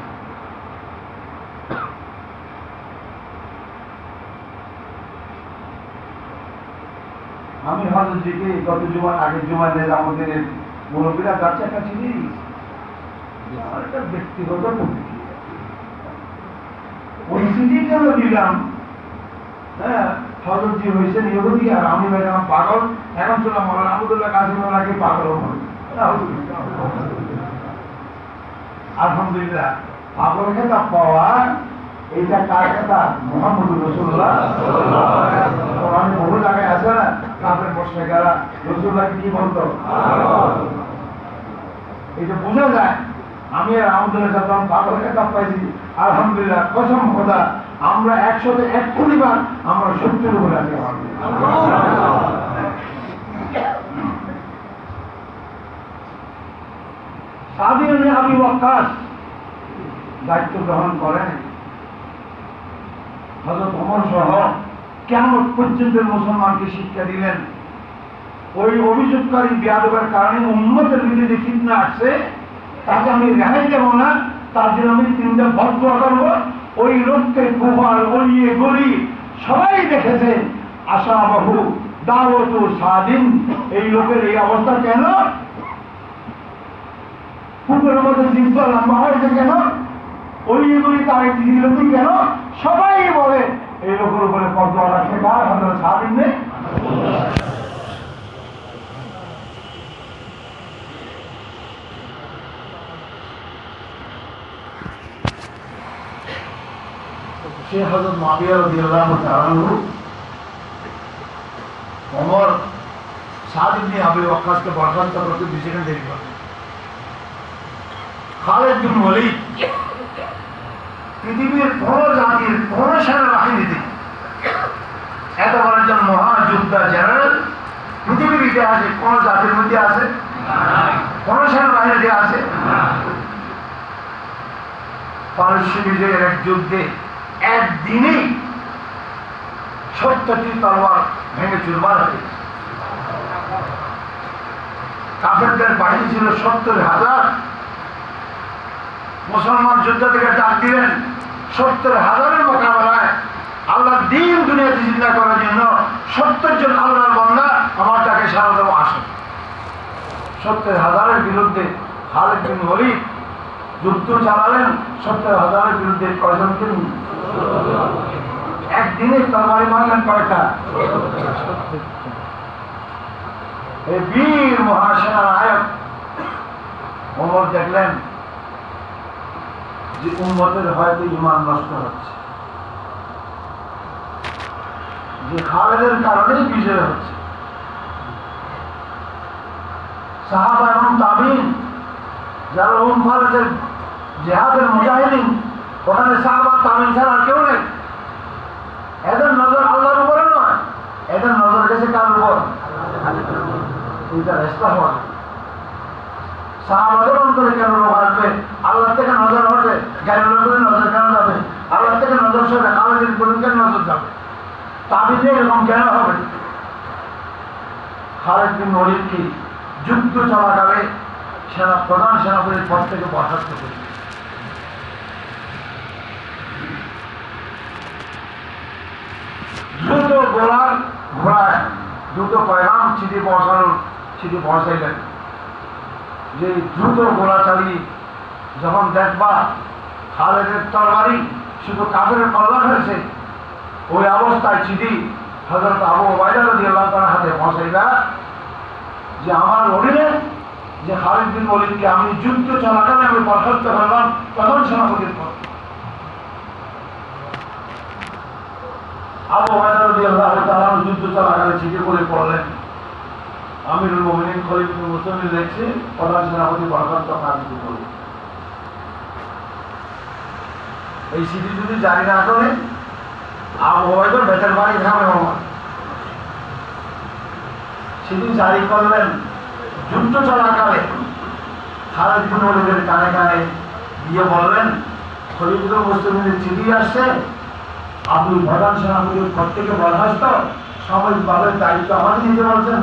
আমি হযরতজিকে গত জুমার আগের জুমায় আমাদের মুরব্বীরা যাচ্ছে একটা চিঠি, একটা ব্যক্তিগত প্রতিক্রিয়া, ওই চিঠি কেন দিলাম? হ্যাঁ, হযরতজি হয়েছেন ইহুদি আর আমি হইলাম পাগল। এখন শুনলাম মাওলানা আহমদুল্লাহ কাসিমের আগে পাগল হবে। আলহামদুলিল্লাহ, পাগল খেতা পাওয়া এইটা কার কথা? মুহাম্মদুর রাসূলুল্লাহ। কোরআনে বহু জায়গায় আছে না, কাফের মুশরিকরা রাসূলুল্লাহকে কি বলতো? এটা বোঝা যায়। আমি আর আহমদুল্লাহ সাহেব পাগল খেতা পাইছি। আলহামদুলিল্লাহ, কসম খোদা, আমরা 101 পরিবার আমরা 70 উপরে আছি। সাদ ইবনে আবি ওয়াক্কাস দায়িত্ব গ্রহণ করেন। হযরত ওমর সহ কিয়ামত পর্যন্ত মুসলমানকে শিক্ষা দিলেন, ওই অভিযোগকারী বিয়াদবের কারণে উম্মতের ভিতরে যে ফিতনা আসছে তাকে আমি রেহাই দেব না, তার জন্য আমি 3টা বদদুয়া করব। ওই লোককে কুফার গলিয়ে গলি সবাই দেখেছে। আশা বহু দাওয়াতু সাদিন, এই লোকের এই অবস্থা কেন? কুকুরের মধ্যে জিব্বা লম্বা হয়েছে কেন? ওইগুলি তার দিল কেন? সবাই বলে এই লোকের উপরে বদদুয়া রাখছে। কার? হযরত সাদ ইবনে সে হযরত মুআবিয়া রাদিয়াল্লাহু তাআলা আনহু ওমর সাদ ইবনে আবু ওয়াক্কাসকে বরখাস্ত করতে 2 সেকেন্ড দেরি করলেন। খালিদ বিন ওয়ালিদ পৃথিবীর কোন জাতির কোন সেনাবাহিনীতে এত বড় একজন মহাযোদ্ধা জেনারেল পৃথিবীর ইতিহাসে কোন জাতির মধ্যে আছে? কোন সেনাবাহিনীতে আছে? পারস্য বিজয়ের এক যুদ্ধে একদিনেই 70টি তলোয়ার ভেঙে চুরমার হয়ে গেছে। কাফেরদের বাহিনী ছিল 70,000। মুসলমান যোদ্ধাদেরকে ডাক দিলেন 70,000-এর মোকাবেলায় আল্লাহর দ্বীন দুনিয়াতে জিন্দা করার জন্য 70 জন আল্লাহর বান্দা আমার ডাকে সাড়া দেবো, আসুন। 70,000-এর বিরুদ্ধে খালিদ বিন ওয়ালিদ যুদ্ধ চালালেন। 70,000-এর বিরুদ্ধে কয়জনকে? একদিনে তরবারি মারলেন কয়টা? এই বীর মহাসেনানায়ক ওমর দেখলেন যে উম্মতের হয়তো ঈমান নষ্ট হচ্ছে, যে খালিদের কারণেই বিজয় হচ্ছে। সাহাবা এবং তাবিঈন যারা ফারসের জিহাদের মুজাহিদিন, ওখানে সাহাবা তাবিঈন ছাড়া আর কেউ নেই। এদের নজর আল্লাহর উপরে নয়, এদের নজর গেছে কার উপর? এটা রেস্তা হওয়া। সাহাবাদের অন্তরে কেন রোগ আসবে? আল্লাহ থেকে নজর হটে, গায়ের লোকের নজর কেন যাবে? আল্লাহ থেকে নজর সরে খালিদের উপর কেন নজর যাবে? তাবিঈন এরকম কেন হবে? খালিদ বিন ওয়ালিদ কি যুদ্ধ চলাকালে প্রধান সেনাপতির পদ থেকে বরখাস্ত করে দ্রুত ঘোড়ায় দ্রুত পয়গাম চিঠি পৌঁছাইলেন যে দ্রুত ঘোড়া চালিয়ে যখন দেখবা খালিদের তরবারি শুধু কাফের কল্যাণ হয়েছে, ওই অবস্থায় চিঠি হযরত আবু উবাইদা রাদিয়াল্লাহু তাআলার হাতে পৌঁছাইবা যে আমার অধীনে যে খালিদ বিন ওয়ালিদকে আমি যুদ্ধ চলাকালে আমি বরখাস্ত করলাম প্রধান সেনাপতির পদ। আবু উবাইদা রাদিয়াল্লাহু তাআলা যুদ্ধ চলাকালে চিঠি করে পড়লেন, আমিরুল মুমিনিন খলিফা বিন মুসলিম লিখছে প্রধান সেনাপতি বরখাস্ত খালিদ বিন ওয়ালিদ। এই চিঠি যদি জারি না করে আবু উবাইদার বেতের বাড়ি ঘামে ওমর। চিঠি জারি করলেন যুদ্ধ চলাকালে খালিদ বিন ওয়ালিদের কানে কানে গিয়ে বললেন, খলিফা বিন মুসলিমের চিঠি আসছে, আপনি প্রধান সেনাপতির পদ থেকে বরখাস্ত, সাময়িকভাবে দায়িত্ব আমাকে নিতে বলছেন।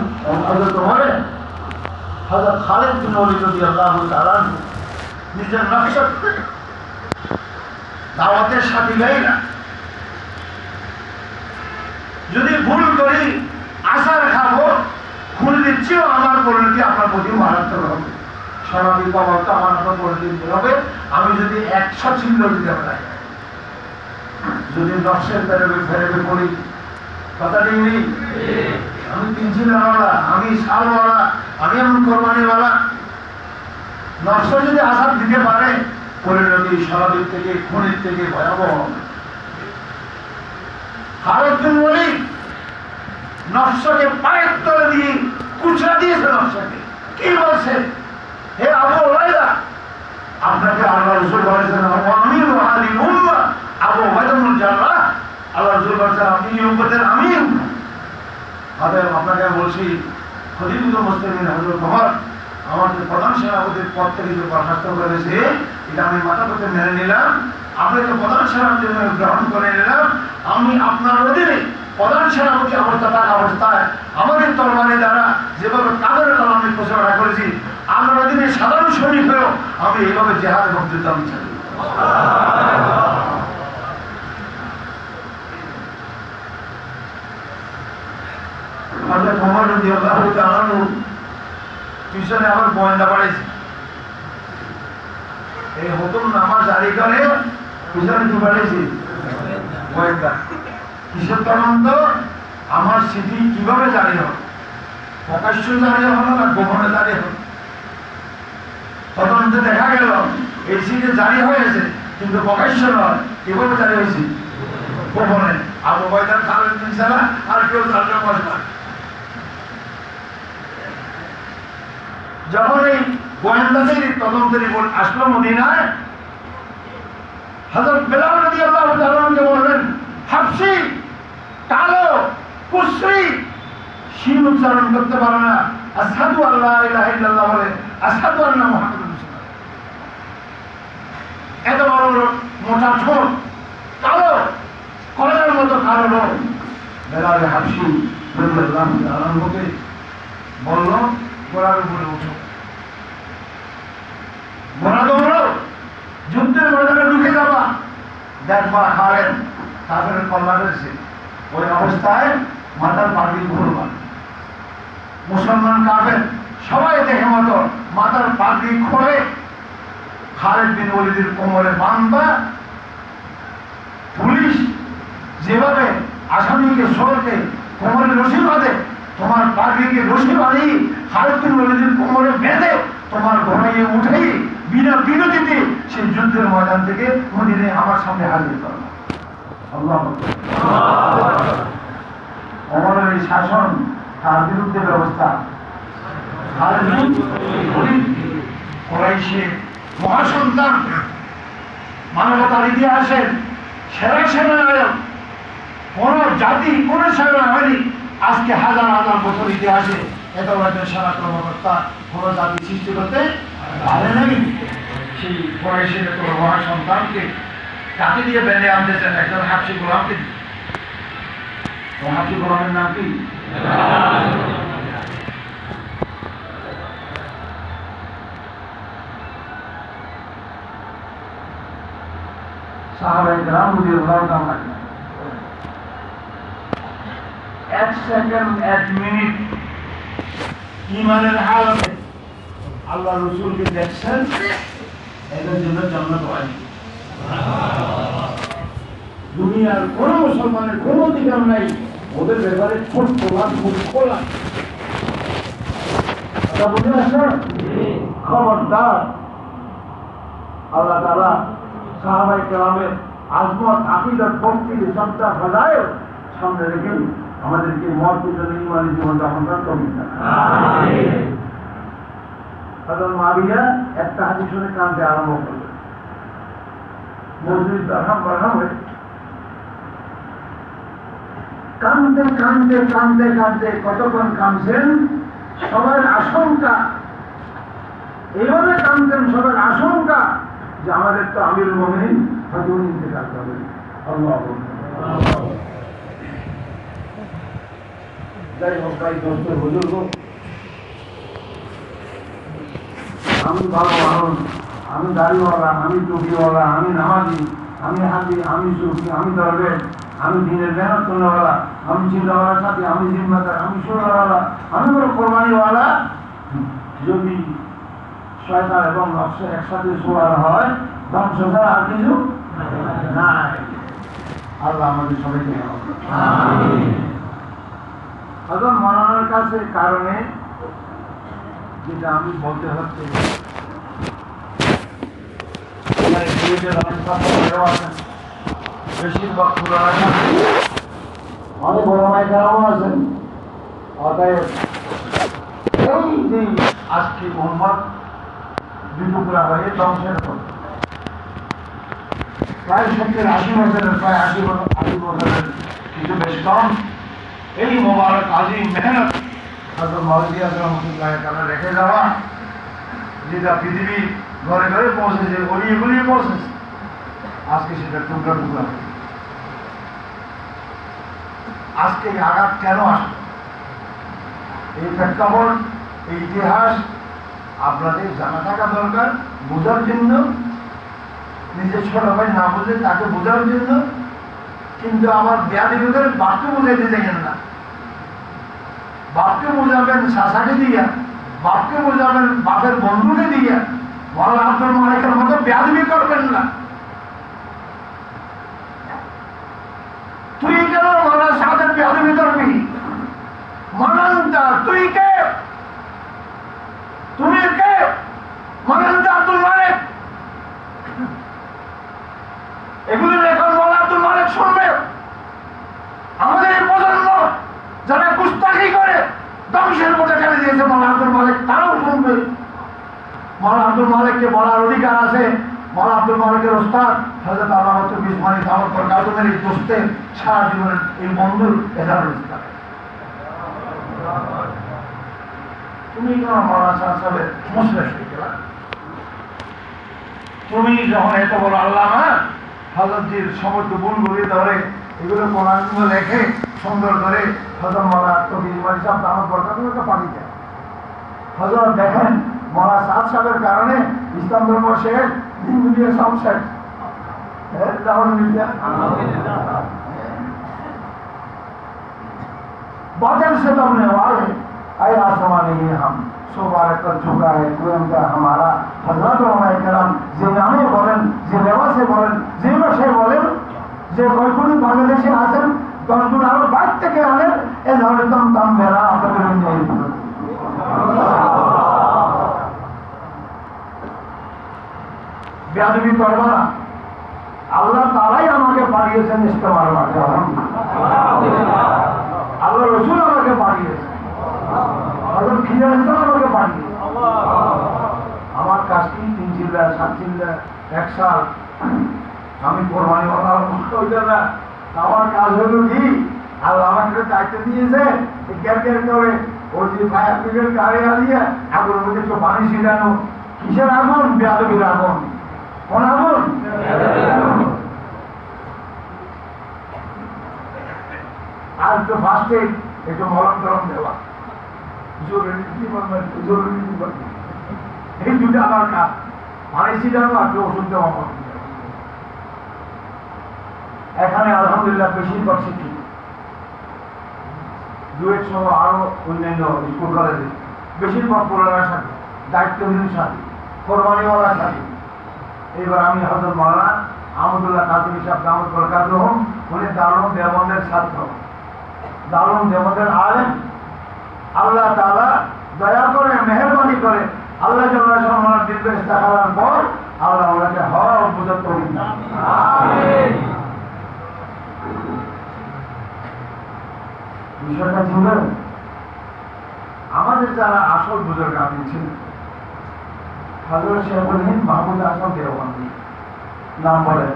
হযরত ওমরে হযরত খালিদ বিন ওয়ালিদ রাদিয়াল্লাহু তাআলা নিজের নকশা দাওয়াতের সাথী গাইলা, যদি ভুল করি আশা খাবো খুলে দিচ্ছিও আমার পরিণতি আপনার প্রতি মারাত্মক হবে, স্বাভাবিক বাবা তো আমার আপনার পরিণতি হবে। আমি যদি 100 চিহ্ন দিতে পারি, যদি নকশের ফেরবে করি, কথা নেই, আমি 3 চিহ্নওয়ালা, আমি সালওয়ালা, আমি এমন কোরবানিওয়ালা, নকশা যদি আশা দিতে পারে পরিণতি স্বাভাবিক থেকে খুনির থেকে ভয়াবহ হবে। খালিদ বিন ওয়ালিদ নকশাকে পায়ের তলে দিয়ে কুচরা দিয়েছে। নকশাকে কি বলছে? হে আবু উবাইদা, আপনাকে আল্লাহ রাসূল বলেছেন আমির ওয়ালিল উম্মাহ আবু উবাইদা বিন জাররাহ, আল্লাহ রাসূল বলেছেন আপনি এই উম্মতের আমির। আপনাকে বলছি খলিফাতুল মুসলিমিন হযরত ওমর আমাকে প্রধান সেনাপতির পদ থেকে যে বরখাস্ত করেছে, এটা আমি মাথা পেতে মেনে নিলাম, আপনাকে প্রধান সেনাপতি গ্রহণ করে নিলাম। আমি আপনার অধীনে প্রধান সেনাপতি অবস্থা থাকা অবস্থায় আমাদের তরবারি দ্বারা যেভাবে কাদের আমি প্রচারণা করেছি, আমার অধীনে সাধারণ সৈনিক হয়েও আমি এইভাবে জিহাদ এবং যুদ্ধ আমি চালাই। হযরত ওমর রাদিয়াল্লাহু তাআলা পিছনে আবার গোয়েন্দা বাড়াইছে, এই হুকুম নামা জারি করে পিছনে কি বাড়াইছে? গোয়েন্দা। কিসের তদন্ত? আমার চিঠি কিভাবে জারি হবে, প্রকাশ্য জারি হলো না গোপনে জারি হলো? তদন্তে দেখা গেল এই চিঠি জারি হয়েছে কিন্তু প্রকাশ্য নয়। কিভাবে জারি হয়েছে? গোপনে। আবু বয়দার খালেদ বিন সালাহ আর কেউ জানতে পারবে না। যখন এই গোয়েন্দাদের তদন্তের রিপোর্ট আসলো মদিনায়, হযরত বেলাল রাদিয়াল্লাহু তাআলা আনহু বললেন, হাবশী কালো কুশরি শিন উচ্চারণ করতে পারে না, আশহাদু আল্লা ইলাহা ইল্লাল্লাহ বলে, আশহাদু আন্না মুহাম্মাদুর রাসূলুল্লাহ। এত বড় মোটা ঠোঁট, কালো কলের মতো কালো লোক। বেলাল হাবশী রাদিয়াল্লাহু তাআলা আনহুকে বলল, ঘোড়ার উপরে উঠো, ঘোড়া দৌড়ো, যুদ্ধের ময়দানে ঢুকে যাবা। দেখবা খালেদ কাফেরের কল্লা রয়েছে, ওই অবস্থায় মাথার পাগড়ি খুলবা। মুসলমান কাফের সবাই দেখে মতো মাথার পাগড়ি খোলে খালেদ বিন ওলীদের কোমরে বাঁধবা। পুলিশ যেভাবে আসামিকে সরতে কোমরে রশি বাঁধে, তোমার পাগড়িকে রশি বাঁধি খালেদ বিন ওলীদের কোমরে বেঁধে তোমার ঘোড়াইয়ে উঠেই বিনা বিরতিতে সেই যুদ্ধের ময়দান থেকে মদিনায় আমার সামনে হাজির করলো। আল্লাহু আকবার। ওমরের এই শাসন, তার বিরুদ্ধে ব্যবস্থা। খালিদ বিন ওলীদ কুরাইশের মহাসন্তান, মানবতার ইতিহাসের সেরা সেনানায়ক। কোন জাতি কোন সেনা হয়নি আজকে হাজার হাজার বছর ইতিহাসে এত বড় সেনা কর্মকর্তা কোন জাতি সৃষ্টি করতে পারে নাই। সেই কুরাইশের এত মহাসন্তানকে কাকে দিয়ে বেঁধে আনতেছেন? একজন হাবশী গোলামকে। হাবশী গোলামের নাম কি? সাহাবায়ে কেরাম রাদিয়াল্লাহু তাআলা। এক সেকেন্ড, এক মিনিট ঈমানের হালতে আল্লাহ রাসূলকে দেখছেন, এদের জন্য জান্নাত হয়নি। দুনিয়ার কোন মুসলমানের কোন অধিকার নাই ওদের ব্যাপারে ছোট খোলা মুখ খোলা। বুঝে আসেন? খবরদার। আল্লাহ তাআলা সাহাবায়ে কেরামের আজমত, আকীদত, ভক্তি, সত্তা, ফাজাইল সামনে রেখে আমাদেরকে মওতের জন্য ঈমানী জীবন যাপন করতে হবে। আমিন। হযরত মুআবিয়া একটা হাদিস শুনে কাঁদতে আরম্ভ করলেন। মসজিদ বারহাম হয়ে কাঁদতে কাঁদতে কাঁদতে কাঁদতে কতক্ষণ কাঁদছেন, সবার আশঙ্কা, এইভাবে কাঁদতেন সবার আশঙ্কা যে আমাদের তো আমিরুল মুমিনিন হয়তো ইন্তেকাল করবেন। আল্লাহু আকবার। যাই হোক ভাই, দোস্ত বুজুর্গ, আমি ভালো মানুষ, আমি দাড়িওয়ালা, আমি টুপিওয়ালা, আমি নামাজি, আমি হাজি, আমি সুফি, আমি দরবেশ, আমি দিনের মেহনত করাওয়ালা, আমি চিন্তাওয়ালার সাথে, আমি জিম্মাদার, আমি সুরাওয়ালা, আমি বড় কোরবানিওয়ালা। যদি শয়তান এবং নফস একসাথে সোয়ার হয়, ধ্বংস ছাড়া আর কিছু নাই। আল্লাহ আমাদের সবাইকে এখন মনানোর কাছে কারণে যেটা আমি বলতে হচ্ছে, বেশিরভাগ পুরানা অনেক বড় মাইকারাও আছেন। অতএব এই যে আজকে উম্মত দুটুকরা হয়ে ধ্বংসের পথে, প্রায় 70-80 বছরের, প্রায় 80 বছরের কিছু বেশ কম, এই মোবারক আজিম মেহনত হযরত মাওলানা রাহমাতুল্লাহ তাআলা রেখে যাওয়া, যেটা পৃথিবী ঘরে ঘরে পৌঁছেছে, গলিয়ে গলিয়ে পৌঁছেছে, আজকে সেটা টুকরা টুকরা। আজকে এই আঘাত কেন আসলো? এই প্রেক্ষাপট, এই ইতিহাস আপনাদের জানা থাকা দরকার, বোঝার জন্য। নিজের ছোট ভাই না বুঝে তাকে বোঝার জন্য। কিন্তু আমার বেয়াদবিদের বাপকে বোঝাইতে চাইছেন না। বাপকে বোঝাবেন শাসাকে দিয়া, বাপকে বোঝাবেন বাপের বন্ধুকে দিয়া, মাওলানা আব্দুল মালিকের মতো বেয়াদবি করবেন না। তুই কেন মাওলানা সাহেবের বেয়াদবি করবি? মানান্তা তুই কে? তুমি কে? মানান্তা আব্দুল মালিক? এগুলো এখন মোল্লা আব্দুল মালিক শুনবে। আমাদের এই প্রজন্ম যারা গুস্তাখি করে ধ্বংসের মধ্যে ঠেলে দিয়েছে মোল্লা আব্দুল মালিক, তারাও শুনবে। মোল্লা আব্দুল মালিককে বলার অধিকার আছে। মোল্লা আব্দুল মালিকের ওস্তাদ হযরত আল্লামা বিসমানি দাওয়াত বরকাতুহুর এই দোস্তের সারা জীবনের এই বন্ধুর এজাহার ইসলাম। তুমি কেন মৌলানা সাহেবের মুসলিম হয়ে গেলা? তুমি যখন এত বড় আল্লামা হযরতজির সমস্ত গুণগুলি ধরে এগুলো কোরআনে লেখে সুন্দর করে হযরত মাওলানা বিসমানি সাহেব দাওয়াত বরকাতুহুকে পাঠিয়ে দেয়। হযরত দেখেন মৌলানা সাদ সাহেবের কারণে ইসলাম ধর্ম শেষ, দিন দুনিয়া সব শেষ। बादल से दबने वाले ऐ आसमान ही हम सोबार कर चुका है कोयम का हमारा हजरत ওলামায়ে কেরাম যে নামে বলেন, যে লেবাসে বলেন, যে ভাষায় বলেন, যে কয়কুনি বাংলাদেশে আছেন 10 গুণ আরো বাইরে থেকে আনেন, এ ধরনের দাম মেরা আপনাদের নেই। বেয়াদবি করবা না। আল্লাহ তাআলাই আমাকে পাঠিয়েছেন ইস্তেমার মাঠে। আল্লাহ রসুল আমাকে পাঠিয়েছেন, হযরত খিজার ইসলাম আমাকে পাঠিয়েছেন। আমার কাজ কি 3 চিল্লা 7 চিল্লা 1 সাল আমি কোরবানি ওইটা না। আমার কাজ হলো কি, আল্লাহ আমাকে দায়িত্ব দিয়েছে গ্যার গ্যার করে ওই যে ফায়ার ব্রিগেড গাড়ি আনিয়ে আগুনের মধ্যে একটু পানি ছিটানো। কিসের আগুন? বেয়াদবির আগুন। কোন আগুন? আর একটু ফার্স্টে একটু মলম টলম দেওয়া, এই দুটো আমার কাজ। পানি ছিটানো আর ওষুধ দেওয়া। এখানে আলহামদুলিল্লাহ বেশিরভাগ শিক্ষিত, 2-1 সময় আরো অন্যান্য স্কুল কলেজে বেশিরভাগ পুরানার সাথে, দায়িত্বহীন সাথে, কোরবানিওয়ালার সাথে। এবার আমি হযরত মাওলানা আহমদুল্লাহ কাদরী সাহেব দাওয়াত বরকাতুহু, উনি দারুল দেওবন্দের ছাত্র, দারুল দেওবন্দের আলেম। আল্লাহ তাআলা দয়া করে মেহেরবানি করে আল্লাহ ওনার দীর্ঘ ইস্তেখারার পর আল্লাহ ওনাকে হওয়া উপযুক্ত করেন। আমিন। বিষয়টা ছিল আমাদের যারা আসল বুজুর্গ ছিলেন হযরত শেখুল হিন্দ মাহমুদ হাসান দেওবন্দি, নাম বলেন।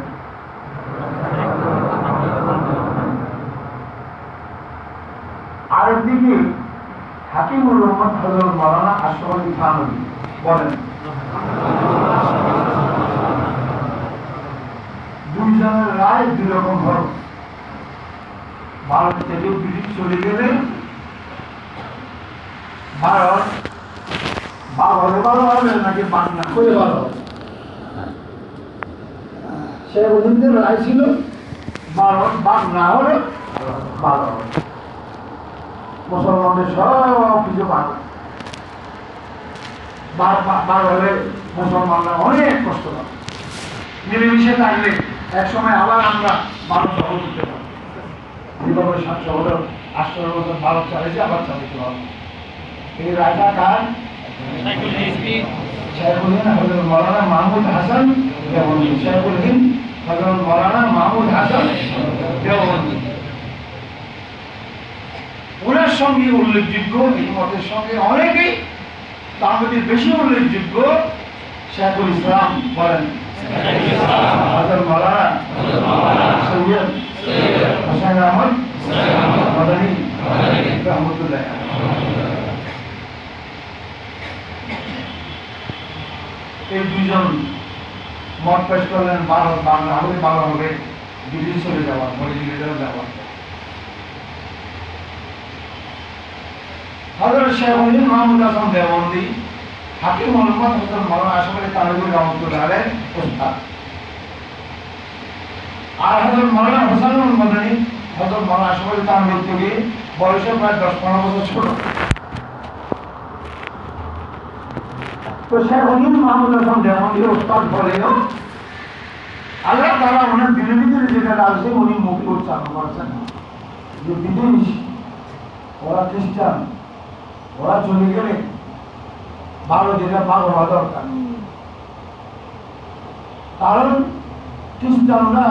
আরেকদিকে হাকিমুল উম্মত হযরত মাওলানা আশরাফ আলী থানভী বলেন। দুইজনের রায় দুই রকম হল। ভারত থেকে ব্রিটিশ চলে গেলে ভারত বাঘ হলে ভালো হবে নাকি বাঘ না হলে ভালো হবে? শেখুল হিন্দের রায় ছিল ভারত বাঘ না হলে ভালো হবে। মুসলমানদের সব কিছু বার হলে মুসলমানরা অনেক কষ্ট পাবে। মিলেমিশে থাকলে এক সময় আবার আমরা ভারত সহ করতে পারবো। যেভাবে 700 হলো 800 বছর ভারত চালিয়েছে, আবার চালিয়ে হবে। এই রাজা কার? শেখুল হিন্দ হযরত মাওলানা মাহমুদ হাসান দেওবন্দি। শেখুল হিন্দ হযরত মাওলানা মাহমুদ হাসান দেওবন্দি। ওনার সঙ্গে উল্লেখযোগ্য এই মতের সঙ্গে অনেকেই, তার মধ্যে বেশি উল্লেখযোগ্য শেখুল ইসলাম বলেন হযরত মাওলানা সৈয়দ হোসেন আহমদ মাদানী রাহমাতুল্লাহ। এই দুইজন মত পেশ করলেন ভারত বাংলা হলে ভালো হবে, ব্রিটিশ চলে যাওয়া, মরিজিলেও যাওয়া। হযরত শেখুল হিন্দ মাহমুদ হাসান দেওবন্দি হাকিমুল উম্মত হযরত মাওলানা আশরাফ আলী থানভী রাহমাতুল্লাহ আলাইহি ওস্তাদ, আর হযরত মাওলানা হোসেনুল মাদানী হযরত মাওলানা আশরাফ আলী থানভী থেকে বয়সে প্রায় 10-15 বছর ছোট। তো শেখুল হিন্দ মাহমুদ হাসান দেওবন্দি ওস্তাদ বলেও আল্লাহ তাআলা ওনার দিনের ভিতরে যেটা রাখছে উনি মুক্ত উচ্চারণ করছেন যে বিদেশ ওরা খ্রিস্টান, ওরা চলে গেলে ভালো যেটা ভালো হওয়া দরকার। কারণ খ্রিস্টানরা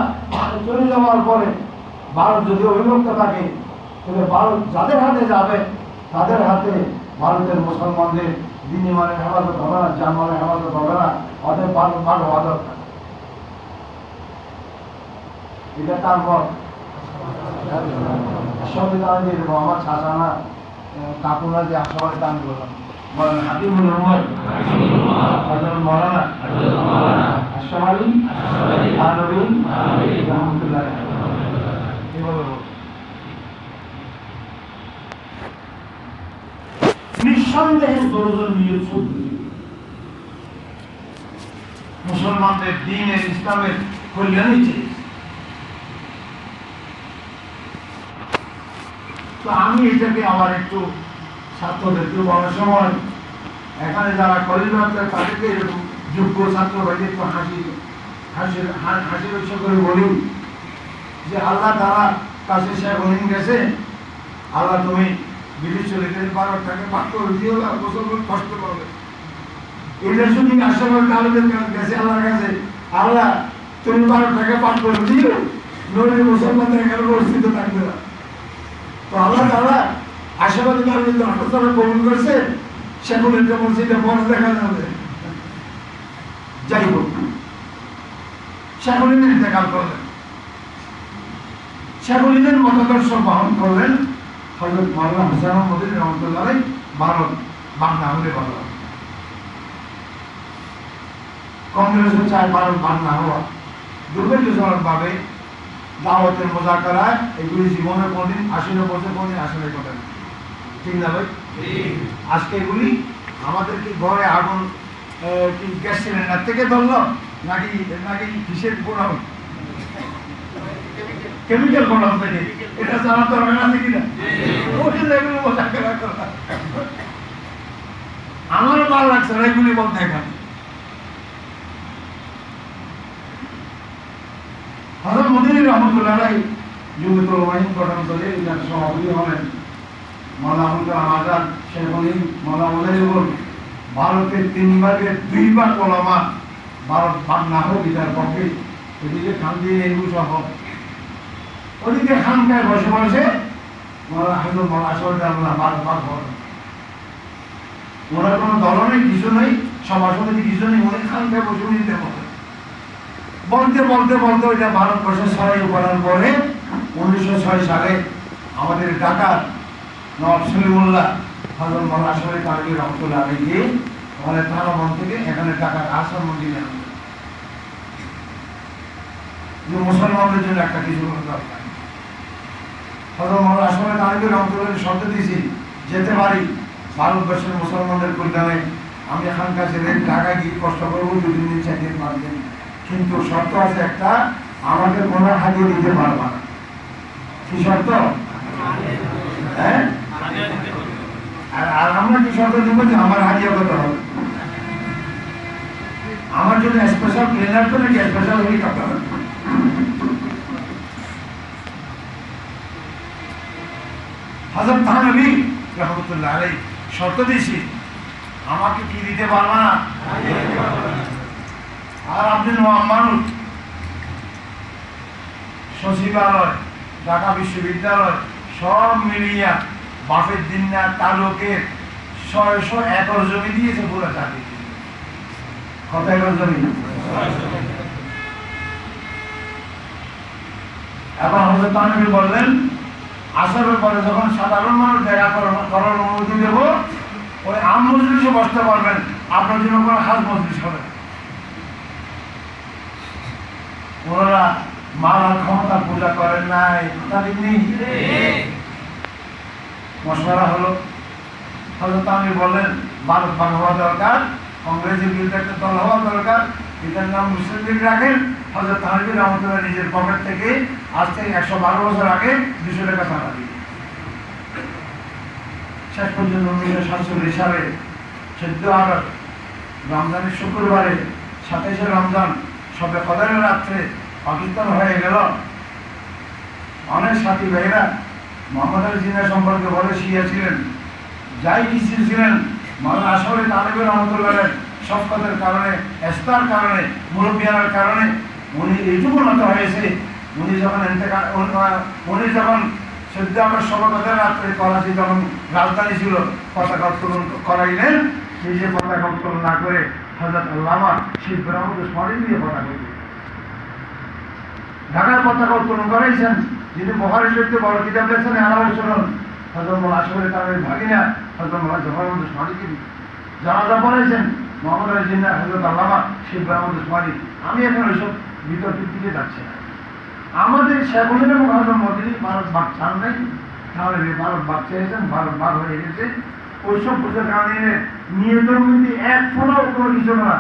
চলে যাওয়ার পরে ভারত যদি অবিভক্ত থাকে তাহলে ভারত যাদের হাতে যাবে তাদের হাতে ভারতের মুসলমানদের দিনী মানে হেফাজত হবে না, জান মানে হেফাজত হবে না, ওদের ভারত ভাগ হওয়া দরকার। এটা তার মত। সংবিধান দিয়ে দেবো আমার ছাড়া কাকুরা যে আশাবাদী দান করলাম বলেন হাবিবুর রহমান হযরত মাওলানা আশরাফ আলী থানভী রহমাতুল্লাহ এভাবে নিঃসন্দেহে দরজা নিয়ে চলবে মুসলমানদের দ্বীনের ইসলামের কল্যাণই চেয়েছে। তো আমি এটাকে আবার একটু ছাত্রদেরকে বলার সময় এখানে যারা কলেজ তাদেরকে এরকম যোগ্য ছাত্র ভাইকে একটু হাসি রক্ষা করে বলি যে আল্লাহ তারা কাছে শেখ হলিম গেছে, আল্লাহ তুমি বিদেশ চলে গেলে ভারতটাকে পাক করে দিও না, মুসলমান কষ্ট করবে। এটা শুধু আশাবাদ তাহলে গেছে আল্লাহর কাছে, আল্লাহ তুমি ভারতটাকে পাক করে দিও, নইলে মুসলমানদের এখানে অস্তিত্ব থাকবে না। তো আল্লাহ তারা আশাবাদী কারণে আঠারো কবুল করছে, সেগুলো একটা মসজিদে বড় দেখা যাবে। যাই হোক, সেগুলিনের ইন্তেকাল করলেন, সেগুলিনের মতাদর্শ বহন করলেন হযরত মাওলানা হুসাইন মদনী রহমাতুল্লাহ আলাইহি ভারত বাংলা হলে ভালো। কংগ্রেসও চায় ভারত বাংলা হওয়া। দুর্ভাগ্যজনকভাবে দাওয়াতের মোজাকারায় এগুলি জীবনের কোনদিন আসলে বলতে কোনদিন আসলে কথা না, ঠিক না ভাই? আজকে এগুলি আমাদেরকে ঘরে আগুন কি গ্যাস সিলিন্ডার থেকে ধরলো নাকি নাকি কিসের পোড়াও কেমিক্যাল পোড়াও থেকে, এটা জানা দরকার আছে কিনা? এগুলো মোজাকারা করা আমার ভালো লাগছে না এগুলি বলতে। এখানে হযরত মদনী রহমাতুল্লাহ আলাইহি জমিয়তুল উলামা গঠন করে এর সভাপতি হলেন মাওলানা আবুল কালাম আজাদ, শেখ হলিম, মাওলানা ওলাইউল। ভারতের 3 ভাগের 2 ভাগ ওলামা ভারত ভাগ না হোক এটার পক্ষে। এদিকে খানদি নেহরু সহ ওদিকে খানকায় বসে বসে মাওলানা হাফিজুল মাওলানা আশরাফ আল্লাহ ভারত ভাগ হল। ওনার কোনো দল নেই, কিছু নেই, সভা সমিতি কিছু নেই, উনি খানকায় বসে নিতে বলে বলতে বলতে বলতে ওইটা ভারতবর্ষে ছড়াই করার পরে 1906 সালে আমাদের ঢাকার নবাব সলিমুল্লাহ হযরত মাওলানা আশরাফ আলী রহমাতুল্লাহ আলাইহি ওখানে তারাবন থেকে এখানে ঢাকার আসাম মন্দিরে আনলেন। মুসলমানদের জন্য একটা কিছু দরকার। হযরত মাওলানা আশরাফ আলী রহমাতুল্লাহ শর্ত দিয়েছি যেতে পারি ভারতবর্ষের মুসলমানদের কল্যাণে, আমি এখানকার ছেলে ঢাকায় গিয়ে কষ্ট করবো 2 দিন 4 দিন 5 দিন, কিন্তু শর্ত আছে একটা, আমাকে কোনো হাদিয়া দিতে পারবা না। কি শর্ত? হ্যাঁ, আর আমরা কি শর্ত দিব যে আমার হাদিয়া কত হবে? আমার জন্য স্পেশাল প্লেনার তো নাকি স্পেশাল হেলিকপ্টার? হযরত থানভী রহমাতুল্লাহ আলাইহি শর্ত দিয়েছি, আমাকে কি দিতে পারবা না? আর আপনি মানুষ সচিবালয়, ঢাকা বিশ্ববিদ্যালয় সব মিলিয়া বাফের দিনা তালুকের 600 একর জমি দিয়েছে পুরো চাকরি। কত একর জমি? এখন হযরত তানভী বললেন আসার পরে যখন সাধারণ মানুষ দেখা করার অনুমতি দেব, ওই আম মজলিসে বসতে পারবেন, আপনার জন্য কোনো খাস মজলিস হবে। ওনারা মালার ক্ষমতা পূজা করেন নাই, তাদের নেই। মশওয়ারা হলো, হযরত তানভী বললেন ভারত ভাগ হওয়া দরকার, কংগ্রেসের বিরুদ্ধে একটা দল হওয়া দরকার, এটার নাম মুসলিম লীগ রাখেন। হযরত তানভী রহমাতুল্লাহ নিজের পকেট থেকে আজ থেকে 112 বছর আগে 200 টাকা চাঁদা দিয়ে শেষ পর্যন্ত 1947 সালে 14 আগস্ট রমজানের শুক্রবারে 27 রমজান সবে কদরের রাত্রে পাকিস্তান হয়ে গেল। অনেক সাথী ভাইরা মোহাম্মদ আলী জিন্নাহ সম্পর্কে বলে শিয়া ছিলেন, যাই কিছু ছিলেন, মাওলানা আশরাফ আলী রহমাতুল্লাহ শফকতের কারণে, এস্তার কারণে, মুরব্বিয়ানার কারণে উনি এইটুকু নত হয়েছে, উনি যখন উনি যখন সদ্য আমার সভাপতির রাত্রে করাচি যখন রাজধানী ছিল পতাকা উত্তোলন করাইলেন, নিজে পতাকা উত্তোলন না করে হযরত আল্লামা শিব ব্রাহ্মণ স্মরণ দিয়ে পতাকা উত্তোলন ঢাকার পতাকা উত্তোলন করাইছেন। যিনি বুখারী শরীফে বড় কিতাব লিখেছেন আলাউল সুন্নাহ হযরত মাওলানা আশরাফ তার ভাগিনা হযরত মাওলানা জফর আহমদ উসমানী জানাজা পড়াইছেন মোহাম্মদ আলী জিন্নাহ হযরত আল্লামা শিব ব্রাহ্মণ উসমানী। আমি এখন ওইসব বিতর্কের দিকে যাচ্ছি না। আমাদের শেখুলের এবং হযরত মোদী ভারত বাগ চান নাই, তাহলে ভারত বাগ চেয়েছেন, ভারত বাগ হয়ে গেছে। ওইসব বুঝে কারণে নিয়ন্ত্রণ কিন্তু এক ফোনাও কোনো কিছু না,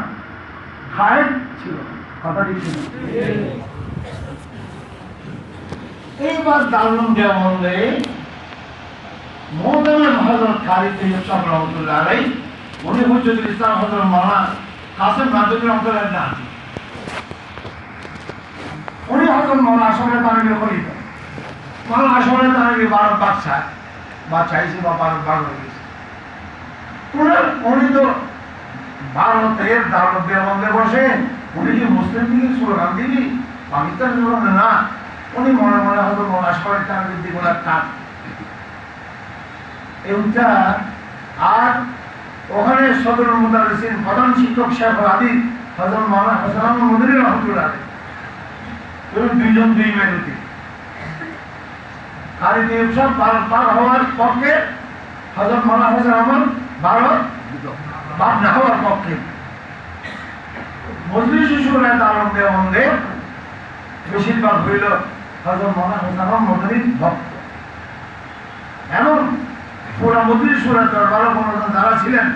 খায়ের ছিল কথা দিচ্ছিল। এইবার দারুন দেওবন্দে মোহতামিম হযরত খালিদ তৈয়ব সাহেব রহমতুল্লাহ আলাইহি, উনি হুজ্জতুল ইসলাম হযরত মাওলানা কাসেম নাদভী রহমতুল্লাহ নাতি, উনি হযরত মাওলানা আশরাফ তানভীর খলিফা। মাওলানা আশরাফ তানভী ভারত বাদশাহ হিসেবে ভারত ভাগ হয়ে গেছে। উনি তো ভারতের দারুন দেওবন্দে বসে উনি কি মুসলিম দিকে স্লোগান দিবি, পাকিস্তান স্লোগান না, উনি মনে মনে হয়তো আশরাফ তানভীর দিকে ওনার কাজ এইটা। আর ওখানে সদরুল মুদাররিসিন প্রধান শিক্ষক শেখুল হাদিস হযরত মাওলানা হাসান আহমদ মদনী রহমাতুল্লাহ আলাইহি, দুইজন দুই মেরুতি। খালিদ তৈয়ব সাহেব ভারত পার হওয়ার পক্ষে, হযরত মাওলানা হাসান আহমদ ভারত বাদ না হওয়ার পক্ষে। মজলিস শুশুরে দারুন দেওবন্দে বেশিরভাগ হইল হযরত মাওলানা হাসান আহমদ মদনীর ভক্ত। এবং পুরা মজলিস সুরা দরবারে যারা ছিলেন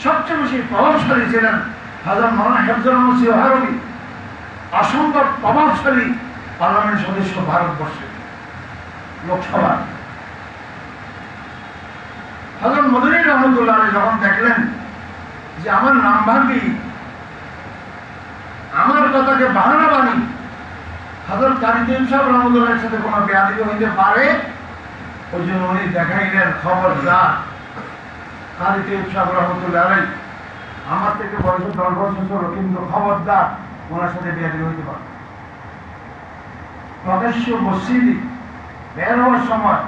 সবচেয়ে বেশি প্রভাবশালী ছিলেন হযরত মাওলানা হিফজুর রহমান সিহারবী, অসংখ্য প্রভাবশালী পার্লামেন্ট সদস্য ভারতবর্ষের লোকসভা। হযরত মদনী রহমতুল্লাহ আলাইহি যখন দেখলেন যে আমার নাম ভাবি, আমার কথাকে বাহানা বানি হযরত খালিদ তৈয়ব সাহেব রহমতুল্লাহর সাথে কোনো বেয়াদবি হইতে পারে, ওই জন্য উনি দেখাইলেন খবরদার খালিদ তৈয়ব সাহেব রহমতুল্লাহ আলাইহি আমার থেকে বয়স 10 বছর ছোট, কিন্তু খবরদার ওনার সাথে বেয়াদবি হইতে পারে। প্রকাশ্য মসজিদে বের হওয়ার সময়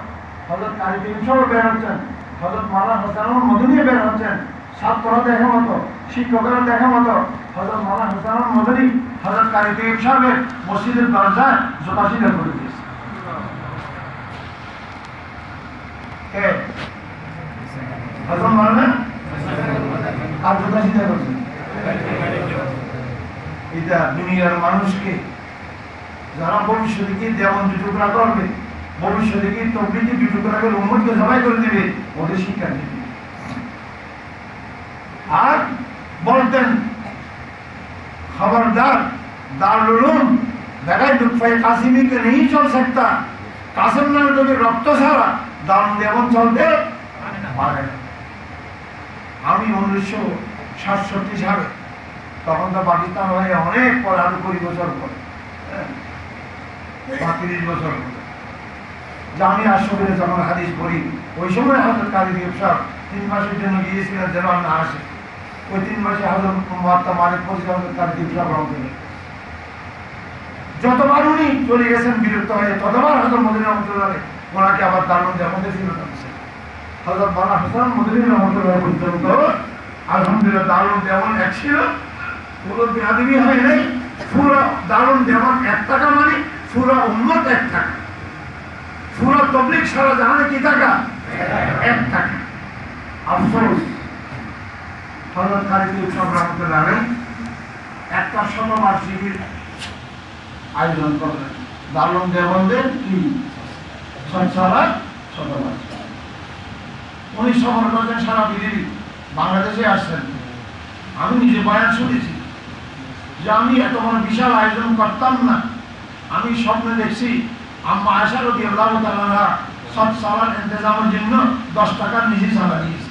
হযরত খালিদ তৈয়ব সাহেব বের হচ্ছেন, হযরত মাওলানা হাসান আহমদ মদনী বের হচ্ছেন, ছাত্ররা দেখা মতো, শিক্ষকরা দেখা মতো হযরত মাওলানা হাসান আহমদ মদনী হযরত খালিদ তৈয়ব সাহেবের মসজিদের দরজায় জুতা সিধা করে দিয়েছে। হযরত মাওলানা আর জুতা সিধা করছেন। এটা দুনিয়ার মানুষকে যারা ভবিষ্যতে কি দেওয়ান দুটুকরা করবে, ভবিষ্যতে কি তবলিগি দুটুকরা করে উম্মতকে জবাই করে দেবে, ওদের শিক্ষা দিবে। আর বলতেন खबरदार दारुल उलूम बगैर लुत्फ़े कासिमी के नहीं चल सकता। कासिम नाम जो रक्त छाड़ा दारुल देवबंद चलते पारे ना। আমি 1967 সালে তখন তো পাকিস্তান হয়ে অনেক পর আরো 20 বছর পর 30 বছর পর জামি আশরাফে যখন হাদিস পড়ি, ওই সময় হযরত খালিদ তৈয়ব সাহেব 3 মাসের জন্য গিয়েছিলেন যেন না আসে। ওই 3 মাসে হযরত মুআত্তা মালিক পরিচালক হযরত খালিদ তৈয়ব সাহেব রহমতুল্লাহ যতবার উনি চলে গেছেন বিরক্ত হয়ে, ততবার হযরত মদনী রহমতুল্লাহ ওনাকে আবার দারুন দেওবন্দে ছিল হযরত মাওলানা হাসান মদনী রহমতুল্লাহ পর্যন্ত আলহামদুলিল্লাহ দারুন দেওবন্দ এক ছিল, পুরো বেয়াদবি হয় নাই। পুরো দারুন দেওবন্দ 1 টাকা মানে পুরো উম্মত 1 টাকা, পুরো তাবলীগ সারা জাহানে কি টাকা 1 টাকা। আফসোস হযরত খালিদ তৈয়ব সাহেব রহমতুল্লাহ আলাইহি একটা শতবার্ষিকীর আয়োজন করলেন দারুন দেওবন্দের কি সঞ্চালক শতবার্ষিকী। উনি সফর করছেন সারা পৃথিবী, বাংলাদেশে আসছেন। আমি নিজে বয়ান শুনেছি যে আমি এত বড় বিশাল আয়োজন করতাম না। আমি স্বপ্নে দেখছি আম্মা আয়েশা রাদিয়াল্লাহু তাআলা আনহা সব সালার ইন্তজামের জন্য 10 টাকা নিজে চাঁদা দিয়েছে।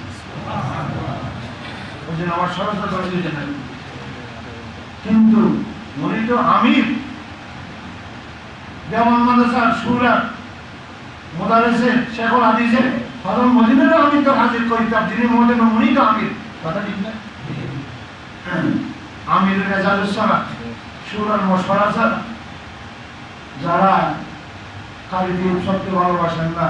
ওই জন্য আমার সরকার দলের জন্য, কিন্তু উনি তো আমির দেওয়ান মাদ্রাসার সুরা মুদারিসে শেখুল হাদিসে হযরত মদিনার আমির তো হাজির করিতাম, যিনি মোহাম্মদ উনি তো আমির, কথা ঠিক না? আমির রেজালুস সালাহ সুরার মশওয়ারা যারা কালীকে উৎসবকে ভালোবাসেন না,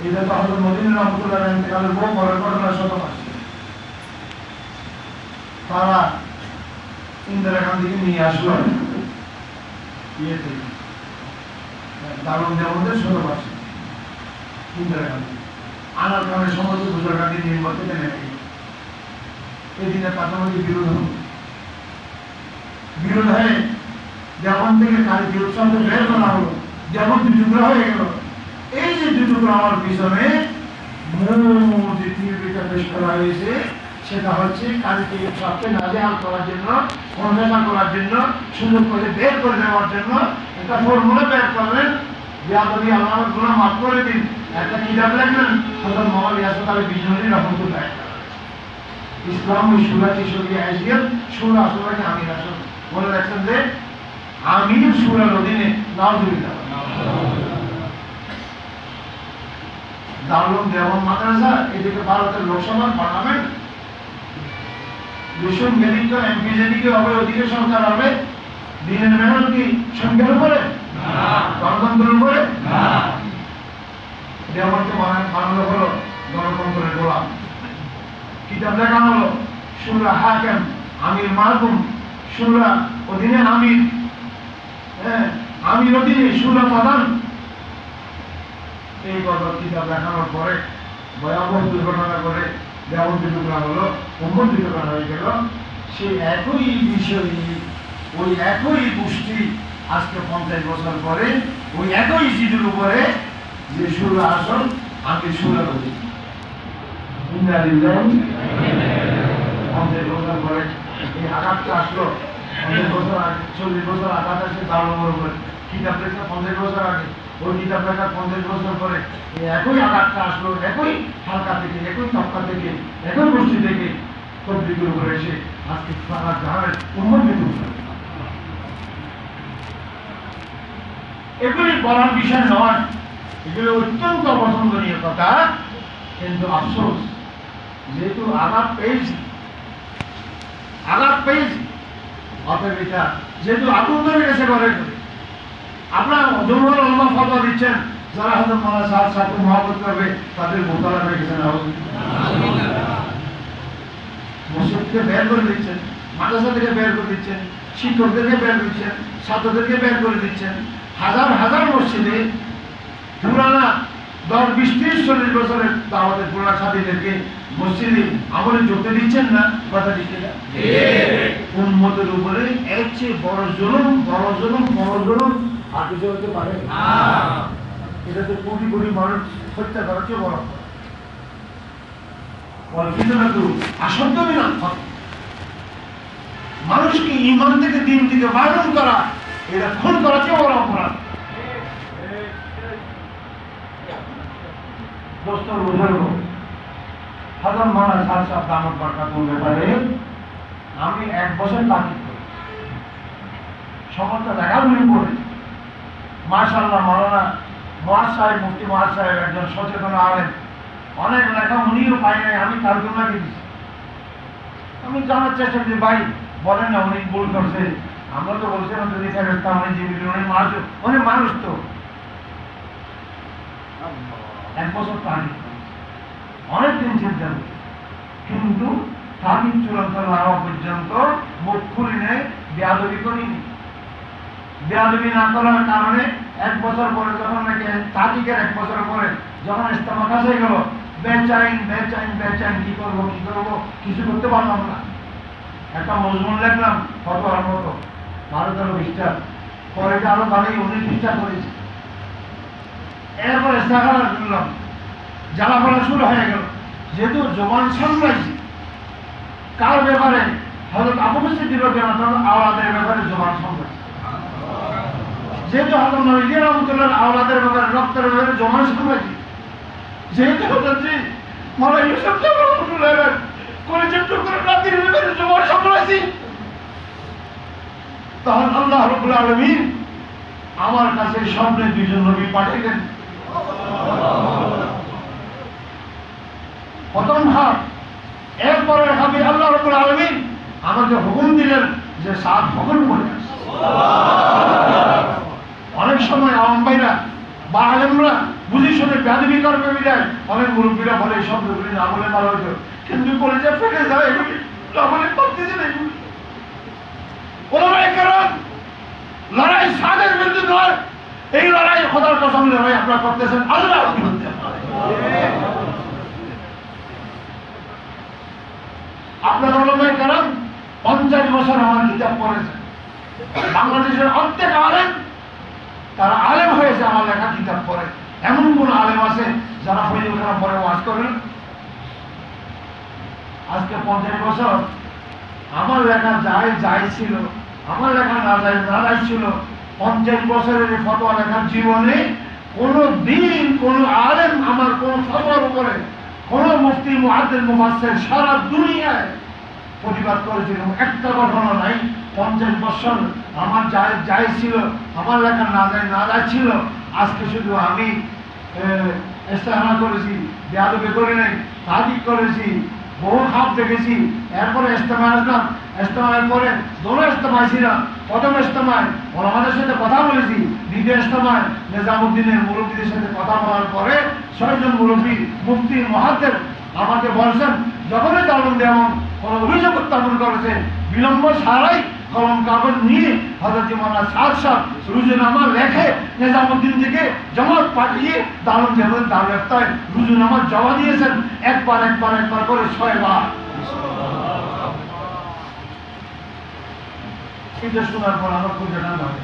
এটা তো হয়তো মদিনা রহমতুল্লাহ ইন্তেকালের বহু পরের ঘটনা, শতমাস তারা ইন্দিরা গান্ধীকে নিয়ে আসলো ইয়ে থেকে দারুণ দেওয়াদের শতমাসে ইন্দিরা গান্ধী আনার কারণে সমস্ত বুঝার গান্ধী নির্বাচন থেকে নেমে গেল। এই দিনে পাশাপাশি বিরোধ হয়ে যেমন থেকে কালীকে উৎসবকে বের করা হলো, যেমন দুটুকরা হয়ে গেল। এই যে দুটুকরা আমার পিছনে মূল যে থিওরিটা পেশ করা হয়েছে সেটা হচ্ছে কালীকে উৎসবকে নাজেহাল করার জন্য, অনুশাসন করার জন্য, সুযোগ করে বের করে দেওয়ার জন্য একটা ফর্মুলা বের করলেন। বেয়াদবি আল্লাহর গুনাহ মাফ করে দিন, একটা কিতাব লিখলেন হযরত মুহাম্মদ ইয়াসুফ আলী বিজনরী রাহমাতুল্লাহ। ইসলাম ও সুরাটি শরিয়া আইজিয়াত সূরা সূরাকে আমির আসল বলে রাখছেন যে আমির সূরার অধীনে নাউজুবিল্লাহ। দারুল দেওয়ান মাদ্রাসা, এদিকে ভারতের লোকসভা পার্লামেন্ট, দেশের মেরিট এমপি যেদিকে হবে ওদিকে সরকার হবে। দিনের মেহনত কি সংখ্যার উপরে, গণতন্ত্রের উপরে? দেওয়ানকে বানানো হলো গণতন্ত্রের গোলাম। কিতাব লেখা হলো সূরা হাকিম, আমির মাহকুম, সূরা অধীনে আমির, আমির অধীনে সূরা প্রধান। এই কথা কিতাব লেখানোর পরে ভয়াবহ দুর্ঘটনা করে যেমন দুর্ঘটনা হলো অমর দুর্ঘটনা হয়ে গেল। সেই একই বিষয়, ওই একই গোষ্ঠী আজকে 50 বছর পরে ওই একই চিঠির উপরে যে সূরা আসল আমি সূরা অধীন। 50 বছর পরে এই আঘাতটা আসলো। 50 বছর আগে, 40 বছর আঘাত আসে দারুণের উপরে। কিতাব লেখা 50 বছর আগে, ওই কিতাব লেখা 50 বছর পরে এই একই আঘাতটা আসলো, একই হালকা থেকে, একই তপকা থেকে, একই গোষ্ঠী থেকে তবলিগের উপরে এসে আজকে সারা জাহানের উন্মোচিত হচ্ছে। এগুলি বলার বিষয় নয়, এগুলো অত্যন্ত অপছন্দনীয় কথা, কিন্তু আফসোস যেহেতু আঘাত পেয়েছি অতএব এটা যেহেতু আগুন ধরে গেছে ঘরে ঘরে। আপনার জমহুর উলামা ফতোয়া দিচ্ছেন যারা হযরত মাওলানা সাহেব সাহেবকে মহব্বত করবে তাদের মোতালা হয়ে গেছে। মসজিদ থেকে বের করে দিচ্ছেন, মাদ্রাসা থেকে বের করে দিচ্ছেন, শিক্ষকদেরকে বের দিচ্ছেন, ছাত্রদেরকে বের করে দিচ্ছেন। হাজার হাজার মসজিদে পুরানা 10, 20, 30, 40 বছরের দাওয়াতের পুরানা সাথীদেরকে মসজিদে আমলে যোগতে দিচ্ছেন না। কথা দিচ্ছেন না? উম্মতের উপরে এর চেয়ে বড় জুলুম আর কিছু হতে পারে না। এটা তো কোটি কোটি মানুষ হত্যা করার চেয়ে বড়। মানুষকে ঈমান থেকে দিন থেকে বারণ করা, এটা খুন করার চেয়ে বড় অপরাধ। দোস্তর বুঝাবো হযরত মাওলানা সাহেব দামত বরকাতুল ব্যাপারে আমি 1 বছর তাকিদ করি, সমস্ত লেখাগুলি পড়ে। মাশাআল্লাহ মাওলানা মুয়াজ সাহেব, মুফতি মুয়াজ সাহেব একজন সচেতন আলেম, অনেক লেখা উনিও পাই নাই, আমি তার জন্য দিয়েছি। আমি জানার চেষ্টা করি ভাই বলেন না উনি ভুল করছে। আমরা তো বলছিলাম যদি ফেরেশতা উনি জীবিত, উনি মানুষ তো। 1 বছর তাকিদ অনেকদিন চিন্তা করি, কিন্তু তাকিদ চূড়ান্ত না হওয়া পর্যন্ত মুখ খুলি নেই, বেয়াদবি করিনি। বেয়াদবি না করার কারণে 1 বছর পরে যখন নাকি তাকিদের 1 বছর পরে যখন ইস্তেমা কাছে গেল, বেচাইন কি করবো কিছু করতে পারলাম না। একটা মজমুন লিখলাম ফতোয়ার মতো 12 পৃষ্ঠা, পরে আরো ভালোই 19 পৃষ্ঠা করেছি। এরপরে ইস্তেখারা করলাম, জ্বালা পড়া শুরু হয়ে গেল। যেহেতু জবান সামলাইছি কার ব্যাপারে, হযরত আবু বকর সিদ্দিক রাদিয়াল্লাহু আনহু আওলাদের ব্যাপারে জবান সামলাইছি। যেহেতু হযরত নবী রাহমাতুল্লাহ আওলাদের ব্যাপারে, রক্তের ব্যাপারে জবান সামলাইছি। যেহেতু হযরত মাওলানা ইউসুফ রাহমাতুল্লাহ কলেজের টুকরো রাতের ব্যাপারে জবান সামলাইছি। তখন আল্লাহ রাব্বুল আলামিন আমার কাছে স্বপ্নে 2 জন নবী পাঠাইলেন। প্রথম ভাগ, এরপরে আমি আল্লাহ রাব্বুল আলামিন আমাকে হুকুম দিলেন যে 7 হুকুম করে অনেক সময় আওয়াম ভাইরা বা আলেমরা বুঝি শুনে বেয়াদবি করবে বিদায় অনেক মুরব্বীরা বলে এই শব্দগুলি না বলে ভালো হতো, কিন্তু বলে যে ফেটে যায় এগুলি না বলে করতেছে না এগুলি। ওলামায়ে কেরাম লড়াই সাদের বিরুদ্ধে নয়, এই লড়াই খোদার কসম লড়াই আপনারা করতেছেন আল্লাহর বিরুদ্ধে। আপনার ওলামায়ে কেরাম 50 বছর আমার কিতাব পড়েছেন, বাংলাদেশের অর্ধেক আলেম তারা আলেম হয়েছে আমার লেখা কিতাব পড়ে। এমন কোন আলেম আছে যারা ফজল খারাপ পরে ওয়াজ করেন? আজকে 50 বছর আমার লেখা যাই ছিল, আমার লেখা না যাই ছিল। 50 বছরের ফতোয়া লেখার জীবনে কোনো দিন কোন আলেম আমার কোন ফতোয়ার উপরে কোন মুফতি মুহাদ্দিস মুফাসসির সারা দুনিয়ায় প্রতিবাদ করেছিল, একটা ঘটনা নাই। 50 বছর আমার যাই ছিল, আমার লেখা না যাই ছিল। আজকে শুধু আমি ইস্তেহানা করেছি, বেয়াদবি করি নাই, তাদিক করেছি, বহু খাপ দেখেছি। এরপরে ইস্তেমায় আসলাম, ইস্তেমায়ের পরে দোনো ইস্তেমায় ছিলাম। প্রথম ইস্তেমায় ওলামাদের সাথে কথা বলেছি, দ্বিতীয় ইস্তেমায় নিজামুদ্দিনের মুরব্বীদের সাথে কথা বলার পরে 6 জন মুরব্বী মুফতি মুহাদ্দিস আমাকে বলছেন, যখনই দারুন দেওয়া কোন অভিযোগ উত্থাপন করেছে বিলম্ব ছাড়াই কলম কাগজ নিয়ে হযরত মাওলানা সাদ সাহেব রুজুনামা লেখে নিজামুদ্দিন থেকে জমাত পাঠিয়ে দারুন দেওয়ার দারুফতায় রুজুনামা জমা দিয়েছেন একবার করে 6 বার। এটা শোনার পর আমার খুব জানা হয়।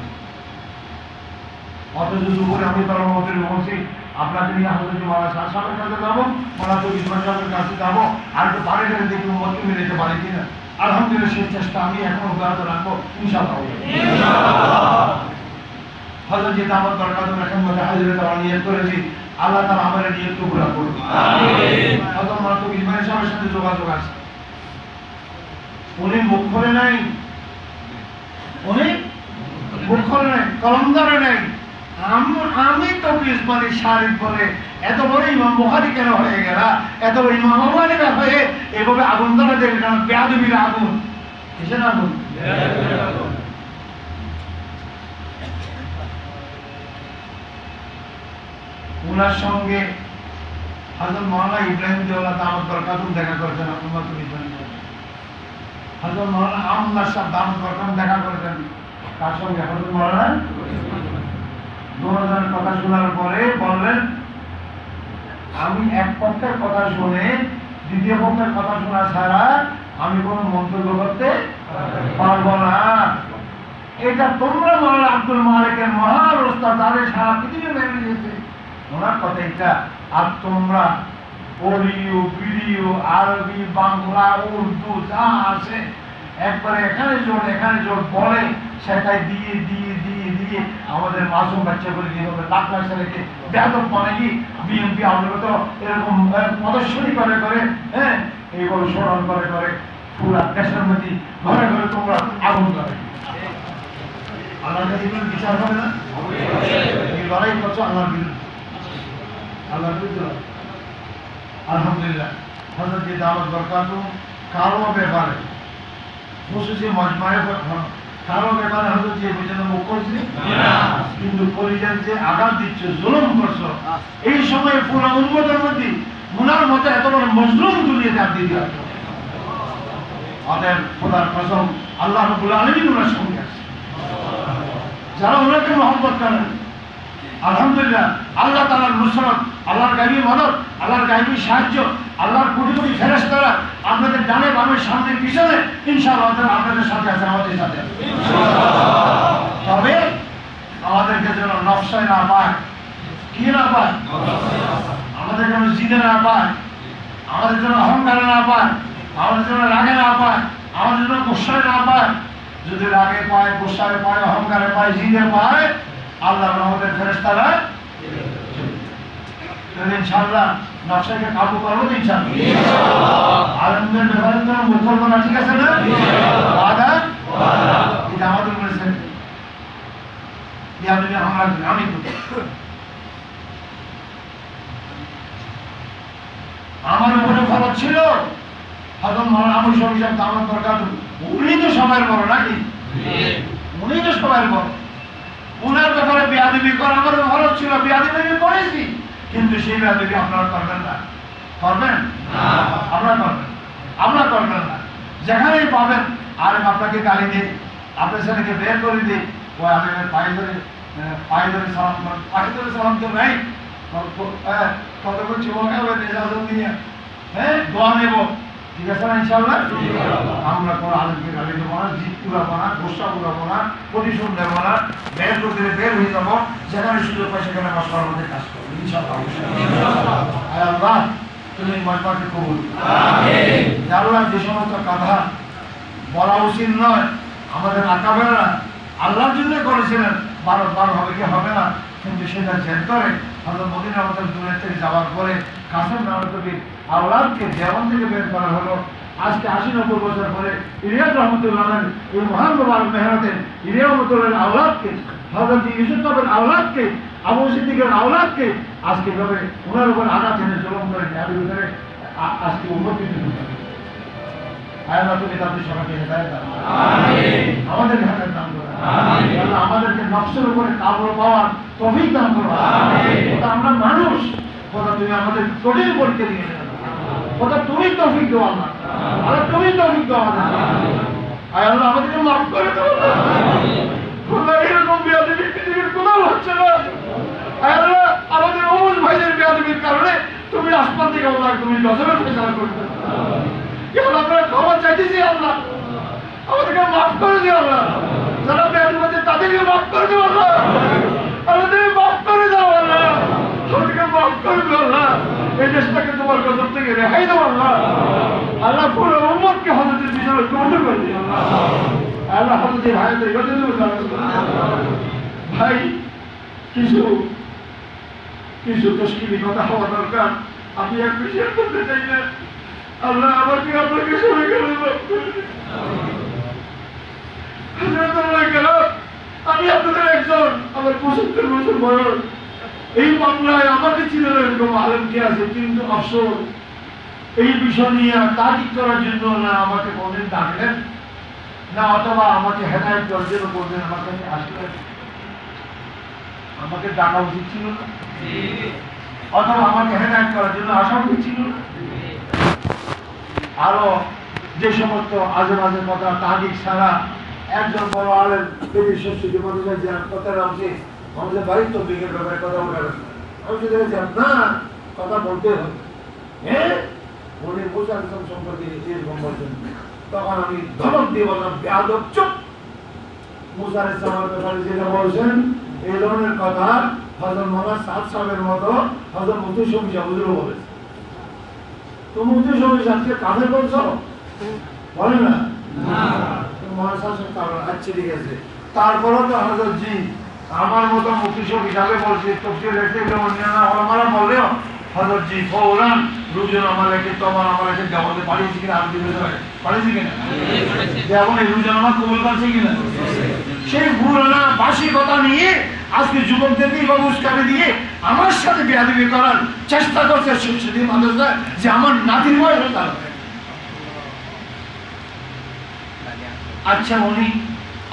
অথচ দুপুরে আমি পরমহতের বলছি আপনাকে নিয়ে হযরত মাওলানা সাদ সাহেবের কাছে যাবো, মাওলানা তো ইসমাইল সাহেবের কাছে যাবো, আর একটু পারে গেলে দেখি মত মিলাতে পারে কিনা। আলহামদুলিল্লাহ সেই চেষ্টা আমি এখন অব্যাহত রাখবো ইনশাআল্লাহ। হযরত যে দাওয়াত দরকার এখন মধ্যে হাজিরা দেওয়ার নিয়ত করেছি, আল্লাহ তাআলা আমাদের নিয়ত পুরা করবে। আমিন। হযরত মাওলানা তো ইসমাইল সাহেবের সাথে যোগাযোগ আছে, উনি মুখ খোলে নাই, উনি মুখ খোলে নাই, কলম ধরে নাই। আমি তো ইসমাইল শারিফ বলে এত বড় ইমাম বুখারী কেন হয়ে গেল, এত বড় ইমাম আবু হানিফা হয়ে এভাবে আগুন ধরে দেন কেন? বেয়াদবির আগুন, কিসের আগুন? বেয়াদবির আগুন। উনার সঙ্গে হযরত মাওলানা ইব্রাহিম দেওয়ালা দাওয়াত বরকাতুম দেখা করেছেন, আপনারা তো জানেন। হযরত মাওলানা আমদার সাহেব দাওয়াত বরকাতুম দেখা করেছেন তার সঙ্গে হযরত মাওলানা দুজনের কথা শোনার পরে বললেন, আমি এক পক্ষের কথা শুনে দ্বিতীয় পক্ষের কথা শোনা ছাড়া আমি কোনো মন্তব্য করতে পারবো না। এটা তোমরা মাওলানা আব্দুল মালিকের মহান ওস্তাদ, তাদের সারা পৃথিবী মেনে নিয়েছে ওনার কথা এটা। আর তোমরা ওড়িও ভিডিও আরবি বাংলা উর্দু যা আছে একবারে এখানে জোর বলে সেটাই দিয়ে দিয়ে দিয়ে দিয়ে আমাদের মাসুম বাচ্চাগুলি যেভাবে লাখ লাখ ছেলেকে বেয়াদব মানে কি বিএনপি আমরা তো এরকম প্রদর্শনী করে করে, হ্যাঁ এইভাবে স্মরণ করে করে পুরা দেশের মধ্যে ঘরে ঘরে তোমরা আগুন করে। আল্লাহর কাছে বিচার হবে না? এই লড়াই করছো আল্লাহর বিরুদ্ধে, আল্লাহর বিরুদ্ধে। আলহামদুলিল্লাহ হযরত যে দাওয়াত বরকাতুম কারো ব্যাপারে খুশুসি মজমায়ে কারো ব্যাপারে হযরত যে বুঝেন মুখ করছি না, কিন্তু কলিজার যে আঘাত দিচ্ছ, জুলুম করছো, এই সময় পুরো উম্মতের মধ্যে মুনার মতো এত বড় মজলুম দুনিয়াতে আপনি দিয়ে আসো। অতএব খোদার কসম আল্লাহ রাব্বুল আলামিন ওনার সঙ্গে আছে, যারা ওনাকে মহব্বত করেন। আলহামদুলিল্লাহ আল্লাহ তাআলার নুসরত, আল্লাহর গায়বী মদদ, আল্লাহর গায়বী সাহায্য, আল্লাহর কোটি কোটি ফেরেশতারা আপনাদের ডানে বামে সামনে পিছনে ইনশাআল্লাহ আপনাদের সাথে আছে, আমাদের সাথে আছে ইনশাআল্লাহ। তবে আমাদেরকে যেন নফসায় না পায়, কি না পায়, আমাদের যেন জিদে না পায়, আমাদের যেন অহংকারে না পায়, আমাদের যেন রাগে না পায়, আমাদের যেন গোসায় না পায়। যদি রাগে পায়, গোসায় পায়, অহংকারে পায়, জিদে পায়, আল্লাহ আমাদের ফেরেশতারা ইনশাআল্লাহ নকশাকে কাবু করবো তো ইনশাআল্লাহ। আলমদের ব্যাপারে তো মুখ করবো না, ঠিক আছে না? ওয়াদা এটা আমাদের বলেছেন আমি আমার উপরে ফরজ ছিল হযরত মাওলানা আবু শরীফ সাহেব দাওয়াত বরকাতুম, উনি তো সবার বড় নাকি? উনি তো সবাই বড়, উনার ব্যাপারে বেয়াদবি করা আমার খরচ ছিল, বেয়াদবি আমি করেছি, কিন্তু সেই বেয়াদবি আপনারা করবেন না, করবেন? আপনারা করবেন, আপনারা করবেন না। যেখানেই পাবেন আলেম আপনাকে গালি দিয়ে, আপনার ছেলেকে বের করে দিয়ে, ওই আলেমের পায়ে ধরে সালাম করেন, পায়ে ধরে সালাম তো নাই, কত করছি বলবে নিজাজন নিয়ে, হ্যাঁ দোয়া নেব, ঠিক আছে না ইনশাআল্লাহ? আমরা কোনো আলেমকে গালি দেবো না, জিদ পুরাবো না, গোসা পুরাবো না, প্রতিশোধ নেবো না, বের করতে বের হয়ে যাবো, যেখানে সুযোগ পাই সেখানে মশলার মধ্যে কাজ করবো ইনশাআল্লাহ। আল্লাহ তুমি মজমাকে কবুল, আল্লাহ যে সমস্ত কথা বলা উচিত নয় আমাদের আকাবেরা আল্লাহর জন্য করেছিলেন, বারো হবে কি হবে না, কিন্তু সেটা জেদ করে হযরত মদিনা আমাদের দুনিয়া থেকে যাওয়ার পরে কাসেম নানকবীর আওলাদকে দেওয়ান থেকে বের করা হলো। আজকে 80-90 বছর পরে ইলিয়াস রহমতুল্লাহ এই মহান মুবারক মেহনতের ইলিয়াস রহমতুল্লাহর আওলাদকে, হযরত ইউসুফ নবীর আওলাদকে, আবু সিদ্দিকের আওলাদকে আজকে ভাবে ওনার উপর আঘাত এনে জুলুম করে এর ভিতরে আজকে উন্নতি হতে হবে। আল্লাহ তুমি তাদের সবাইকে হেদায়েত দাও, আমিন। আমাদের হেদায়েত দান করো, আমিন। আল্লাহ আমাদেরকে নফসের উপরে কাবু পাওয়ার তৌফিক দান করো, আমিন। ওটা আমরা মানুষ, ওটা তুমি আমাদের কঠিন পরীক্ষা দিয়ে দাও, ওটা তুমি তৌফিক দাও আল্লাহ, আল্লাহ তুমি তৌফিক দাও আমাদের, আয় আল্লাহ আমাদেরকে মাফ করে দাও, আমিন। খোদা এরকম বেয়াদবি পৃথিবীর কোথাও হচ্ছে না, আয় আল্লাহ আমাদের ওমর ভাইদের বেয়াদবির কারণে তুমি আসমান থেকে আল্লাহ তুমি গজবের ফয়সালা করবে, আল্লাহ আমরা ক্ষমা চাইতেছি, আল্লাহ আমাদেরকে মাফ করে দিও, আল্লাহ যারা বেয়াদবি করছে তাদেরকে মাফ করে দিও, আল্লাহ আমাদেরকে মাফ করে দাও, আল্লাহ আমাদেরকে মাফ করে দিও, আল্লাহ এই দেশটাকে তোমার গজব থেকে রেহাই দাও, আল্লাহ আল্লাহ পুরো উম্মতকে হযরতের পিছনে কবুল করে দিও, আল্লাহ আল্লাহ হযরতের ভাইদের গজব ভাই কিছু তশকিলি কথা হওয়া দরকার, আমি এক বিষয় করতে চাই না, আল্লাহ আমাকে আপনাকে সবাই গেল, আমি আপনাদের একজন, আমার 75 বছর বয়স, এই বাংলায় আমাকে চিনে এরকম আলেম কে আছে, কিন্তু আফসোস এই বিষয় নিয়ে তাগিদ করার জন্য না আমাকে কোনদিন ডাকলেন না, অথবা আমাকে হেদায়েত করার জন্য কোনদিন আমাকে আসলেন, আমাকে ডাকা উচিত ছিল না, অথবা আমাকে হেদায়েত করার জন্য আসা উচিত ছিল না। আরো যে সমস্ত আজে বাজে কথা তাগিদ ছাড়া একজন বড় আলেম পীর শশী জীবনের যে কথা আছে আমাদের বাড়ির তো বিকের ব্যাপারে কথা বলার আমি যদি না কথা বলতে হবে, হ্যাঁ উনি মুসা ইসলাম সম্পর্কে এরকম বলছেন, তখন আমি ধমক দিয়ে বললাম বেয়াদব চুপ, মুসা ইসলামের ব্যাপারে যেটা বলছেন এই ধরনের কথা হযরত মোহাম্মদ সাদ সাহেবের মতো হযরত মুফতি শফি সাহেবও বলেছে, তো মুফতি শফি সাহেবকে কাফের বলছো বলে না, আচ্ছা ঠিক আছে, তারপরও তো হযরত জি আমার মতো মুফতি শফি সাহেব বলছে, তফসির লেখতে অন্যান্য ওলামারা বললেও হযরত জি ফৌরান রুজুনামা লেখে তোমার আমার লেখে দেওয়াতে পাঠিয়েছি কিনা, আমি পাঠিয়েছি কিনা, যেমন এই রুজুনামা কবুল করছে কিনা, সেই পুরানা বাসি কথা নিয়ে আজকে যুবকদেরকে বা উস্কানি দিয়ে আমার সাথে বেয়াদবি করার চেষ্টা করছে সুশীল মাদ্রাসা, যে আমার নাতির বয়স তার। আচ্ছা উনি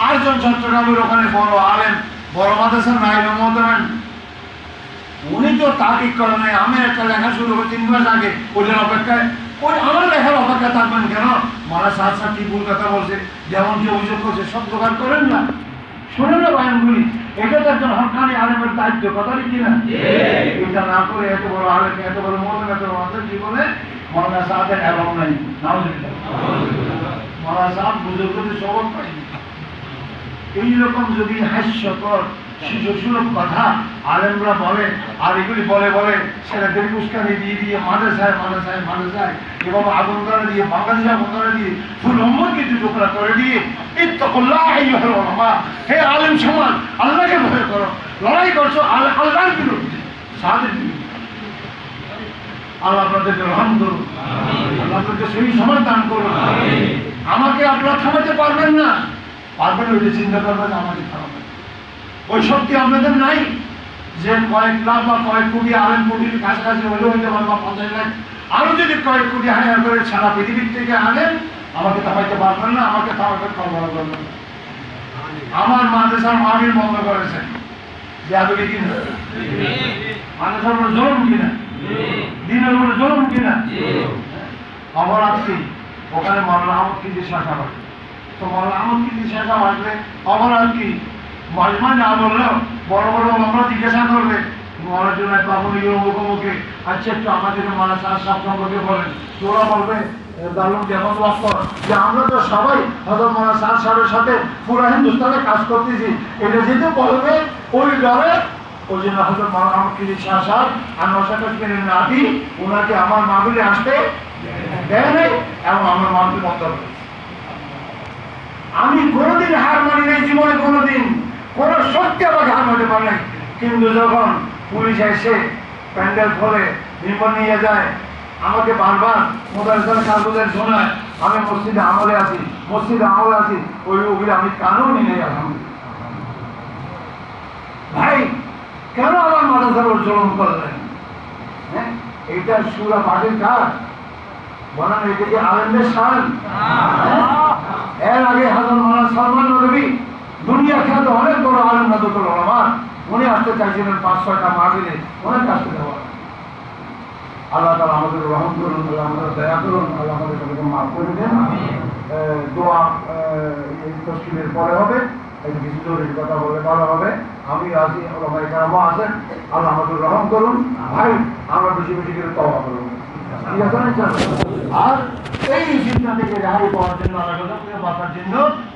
আরেকজন চট্টগ্রামের ওখানে বড় আলেম, বড় মাদ্রাসার নায়েব মোহতারাম, উনি তো তাকিদ করে নাই, আমি একটা লেখা শুরু করে 3 মাস আগে, ওইটার অপেক্ষায়, ওই আমার লেখার অপেক্ষা থাকবেন কেন? মারা সাথ সাথ কি ভুল কথা বলছে, যেমন কি অভিযোগ করছে সব জোগাড় করেন না, শোনেন না বয়ানগুলি, এটা তো একজন হক্কানি আলেমের দায়িত্ব, কথা কি না? এটা না করে এত বড় আলেম, এত বড় মোহতারাম, এত বড় আমাদের জীবনে মাওলানা সাহেবের অ্যালাউ নাই, মাওলানা সাহেব বুজুর্গদের সবক পাইনি। এইরকম যদি হাস্যকর শিশুসুলভ কথা আলেমরা বলে, আর এগুলি বলে বলে ছেলেদের উস্কানি দিয়ে দিয়ে মাদ্রাসায় এবং আগুন করে দিয়ে বাংলাদেশে আগুন করে দিয়ে ফুল উম্মতকে টুকরা করে দিয়ে ইত্তাকুল্লাহ আইয়ুহাল উলামা, হে আলেম সমাজ আল্লাহকে ভয় করো, লড়াই করছো আল্লাহর বিরুদ্ধে, সাহাদের বিরুদ্ধে। আল্লাহ আপনাদেরকে রহম করুন, আল্লাহ আপনাদেরকে সেই সমাজ দান করুন। আমাকে আপনারা থামাতে পারবেন না, পারবেন ওই যে চিন্তা করবেন আমাকে থামাবেন, ওই শক্তি আপনাদের নাই যে কয়েক লাখ বা কয়েক কোটি আলেম কোটির কাছাকাছি হলেও হইতে পারেন বা 50 লাখ, আরো যদি কয়েক কোটি হায়ার করে সারা পৃথিবীর থেকে আনেন আমাকে থামাইতে পারবেন না, আমাকে থামাতে পারবেন না। আমার মাদ্রাসার মাহফিল বন্ধ করেছেন, বেয়াদবি কিনা? মাদ্রাসার উপরে জুলুম কিনা? দিনের উপরে জুলুম কিনা? অপরাধী ওখানে মৌলানা আহমদ কি দিয়ে শাসা হবে, তো মৌলানা আহমদ কি দিয়ে শাসা আসলে অপরাধ কি? মজমা না বললেও বড় বড় আমরা জিজ্ঞাসা করবে মরার জন্য মুখোমুখি, আচ্ছা একটু আমাদের মারা সব সম্পর্কে বলেন, তোরা বলবে দারুণ যেমন লক্ষ্য যে আমরা তো সবাই হয়তো মারা সাহেবের সাথে পুরো হিন্দুস্তানে কাজ করতেছি, এটা যেহেতু বলবে ওই ডরে ওই জন্য হয়তো আমাকে শাহ সাহেব আমার সাথে নাতি ওনাকে আমার মাহফিলে আসতে দেয় নাই এবং আমার মাহফিল বন্ধ করে। আমি কোনোদিন হার মানি নাই জীবনে, কোনোদিন কোনো সত্যি আমাকে হার মানতে পারে নাই, কিন্তু যখন পুলিশ এসে প্যান্ডেল খোলে নির্মাণ নিয়ে যায় আমাকে বারবার মোদারের কাগজের শোনায়, আমি মসজিদে আমলে আছি ওই ওগুলো আমি কানও নিয়ে গেলাম। ভাই কেন আমার মাদ্রাসার উপর জুলুম করলেন? হ্যাঁ, এইটা সুরা পাটির কাজ বলেন, এটা কি আলেমদের শান? এর আগে হাজার মানা সালমান নবী দুনিয়া খ্যাত অনেক বড় আলেম নাদুল ওলামা, উনি আসতে চাইছিলেন 5-6টা মাহফিলে, অনেক আসতে দেওয়া। আল্লাহ তাআলা আমাদের রহম করুন, আল্লাহ আমাদের দয়া করুন, আল্লাহ আমাদের সবাইকে মাফ করে দেন। দোয়া তসলিমের পরে হবে, এই কিছু জরুরি কথা বলে ভালো হবে। আমি আছি, ওলামা ইকরামও আছেন, আল্লাহ আমাদের রহম করুন। ভাই আমরা বেশি বেশি করে তওবা করুন, ঠিক আছে না ইনশাআল্লাহ? আর এই ফিতনা থেকে রেহাই পাওয়ার জন্য আল্লাহর কাছে বাঁচার জন্য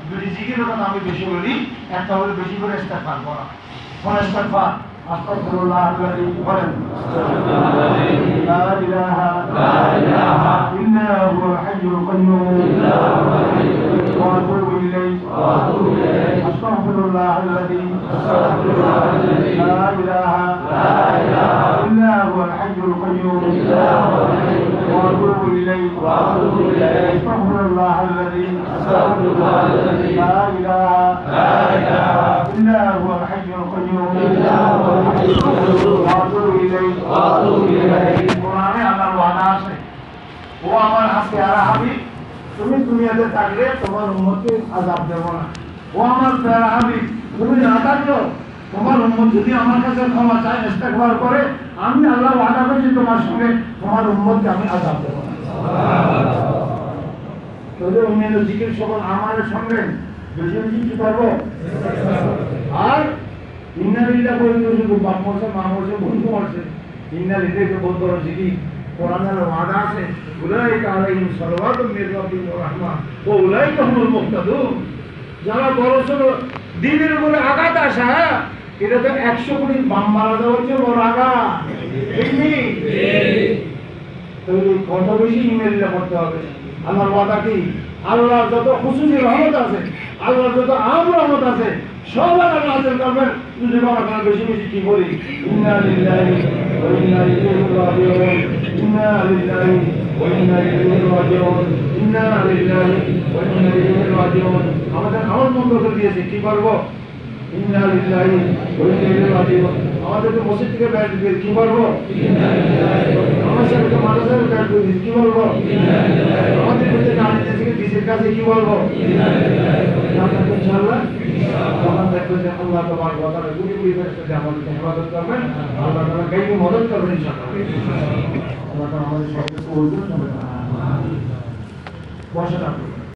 দুটি জিকিরের কথা আমি বেশি বলি। একটা হলো বেশি করে ইস্তেগফার করা। ইস্তেগফার আস্তাগফিরুল্লাহ আল্লাযী বলেন লা ইলাহা ইল্লা হুয়াল হাইয়ুল কাইয়্যুম ওয়া আতুবু ইলাইহি আস্তাগফিরুল্লাহ আল্লাযী লা ইলাহা ইল্লা হুয়াল হাইয়ুল কাইয়্যুম ওয়া আতুবু ইলাইহি আস্তাগফিরুল্লাহ আল্লাযী লা ইলাহা ইল্লা হুয়াল হাইয়ুল কাইয়্যুম কোরআনে আল্লাহর ওয়াদা আছে, ও আমার হাতে আর হাবিব তুমি দুনিয়াতে থাকলে তোমার উম্মতকে আযাব দেব না। ও আমার প্যারা হাবিব তুমি না থাকলেও তোমার উম্মত যদি আমার কাছে ক্ষমা চায়, ইস্তেগফার করে, আমি আল্লাহ ওয়াদা করছি তোমার সঙ্গে তোমার উম্মতকে আমি আযাব দেব না। তবে অন্যান্য জিকির সকল আমাদের সঙ্গে বেশি বেশি কি করবো? আর ইন্নালিল্লাহ বলতে শুধু বাপ মরছে, মা মরছে, বন্ধু মরছে, ইন্নালিল্লাহকে বলতে হবে জিকির। কোরআনের ওয়াদা আছে, উলাইকা আলাইহিম সালাওয়াতুম মির রাব্বিহিম ওয়া রাহমা ওয়া উলাইকা হুমুল মুহতাদুন। যারা বড়সড় দ্বীনের উপরে আঘাত আসা, এটা তো 100 কোটি বাম মারা দেওয়ার চেয়ে বড় আঘাত। কত বেশি ইন্নালিল্লাহ করতে হবে। আমার ওয়াদা কি? আল্লাহর যত খুশুসি রহমত আছে, আল্লাহর যত আম রহমত আছে, সব আল্লাহ নাযিল করবেন যদি আমরা বেশি বেশি কি বলি ইন্না লিল্লাহি ওয়া ইন্না ইলাইহি রাজিউন, ইন্না লিল্লাহি ওয়া ইন্না ইলাইহি রাজিউন, ইন্না লিল্লাহি ওয়া ইন্না ইলাইহি রাজিউন। আমাদের আমল বন্ধ করে দিয়েছে, কি করব? ইন্না লিল্লাহি ওয়া ইন্না ইলাইহি রাজিউন। আমাদের তো মসজিদ থেকে বের করে কি করব? ইন্না লিল্লাহি। আমাদের সাথে মাদ্রাসায় বের করে দিয়েছে, কি বলবো? ইন্না লিল্লাহি। আমাদের মধ্যে গাড়ি থেকে ডিসের কাছে কি বলবো? ইন্না লিল্লাহি। ইনশাআল্লাহ তখন দেখবো যে আল্লাহ তাবারক ওয়া তাআলা গুলি গুলি ফেরেশতা আমাদেরকে হেফাজত করবেন, আল্লাহ তাআলা গায়বী মদদ করবেন ইনশাআল্লাহ। আল্লাহ তাআলা আমাদের সবাইকে কবুল করুন। বসে থাকুন।